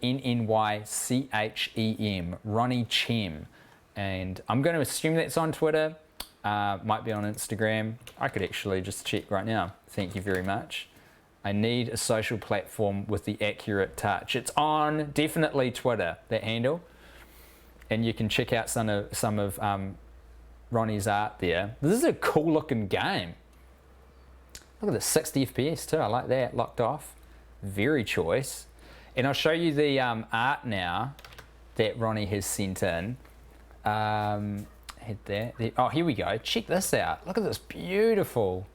Ronny Chem. And I'm going to assume that's on Twitter. Might be on Instagram. I could actually just check right now. Thank you very much. I need a social platform with the accurate touch. It's on definitely Twitter, that handle. And you can check out some of Ronny's art there. This is a cool looking game. Look at the 60 FPS too. I like that. Locked off. Very choice. And I'll show you the art now that Ronny has sent in. Had that. Oh, here we go. Check this out. Look at this beautiful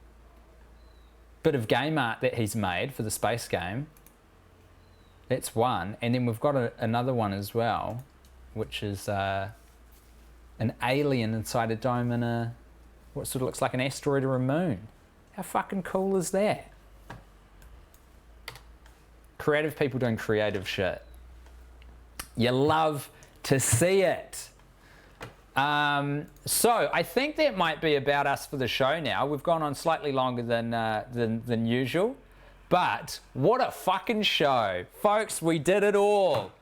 bit of game art that he's made for the space game. That's one. And then we've got another one as well, which is an alien inside a dome in what sort of looks like an asteroid or a moon. How fucking cool is that? Creative people doing creative shit. You love to see it. So I think that might be about us for the show now. We've gone on slightly longer than usual, but what a fucking show. Folks, we did it all.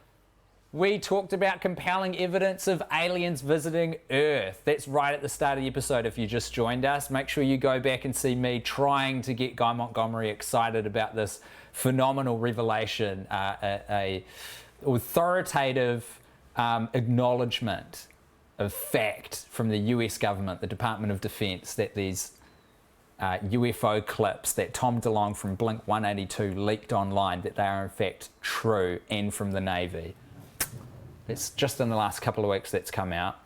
We talked about compelling evidence of aliens visiting Earth. That's right at the start of the episode if you just joined us. Make sure you go back and see me trying to get Guy Montgomery excited about this phenomenal revelation, a authoritative acknowledgement of fact from the US government, the Department of Defense, that these UFO clips that Tom DeLonge from Blink 182 leaked online, that they are in fact true, and from the Navy. It's just in the last couple of weeks that's come out.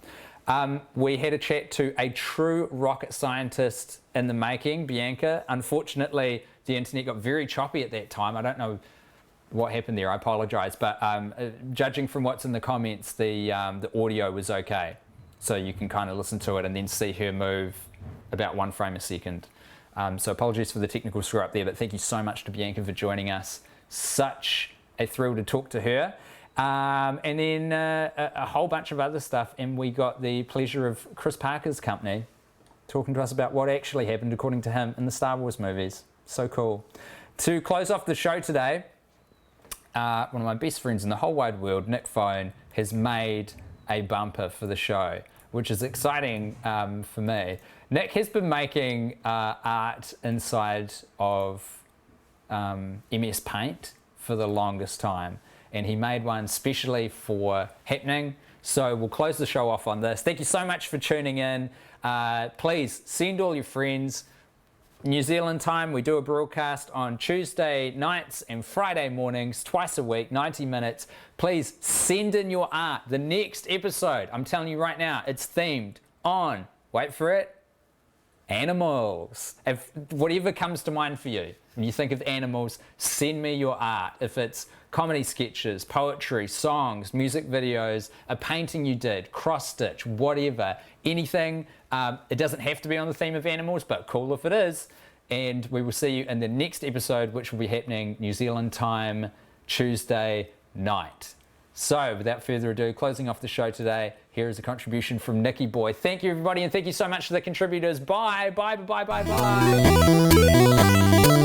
We had a chat to a true rocket scientist in the making, Bianca. Unfortunately, the internet got very choppy at that time. I don't know what happened there, I apologize, but judging from what's in the comments, the audio was okay. So you can kind of listen to it and then see her move about 1 frame a second. So apologies for the technical screw up there, but thank you so much to Bianca for joining us. Such a thrill to talk to her. And then a whole bunch of other stuff, and we got the pleasure of Chris Parker's company talking to us about what actually happened according to him in the Star Wars movies. So cool. To close off the show today, one of my best friends in the whole wide world, Nick Fone, has made a bumper for the show, which is exciting for me. Nick has been making art inside of MS Paint for the longest time, and he made one specially for Happening. So we'll close the show off on this. Thank you so much for tuning in. Please send all your friends. New Zealand time, we do a broadcast on Tuesday nights and Friday mornings, twice a week, 90 minutes. Please send in your art. The next episode, I'm telling you right now, it's themed on, wait for it, animals. If whatever comes to mind for you, when you think of animals, send me your art. If it's comedy sketches, poetry, songs, music videos, a painting you did, cross stitch, whatever, anything. It doesn't have to be on the theme of animals, but cool if it is. And we will see you in the next episode, which will be happening New Zealand time, Tuesday night. So without further ado, closing off the show today, here is a contribution from Nicky Boy. Thank you everybody, and thank you so much to the contributors. Bye, bye, bye, bye, bye, bye.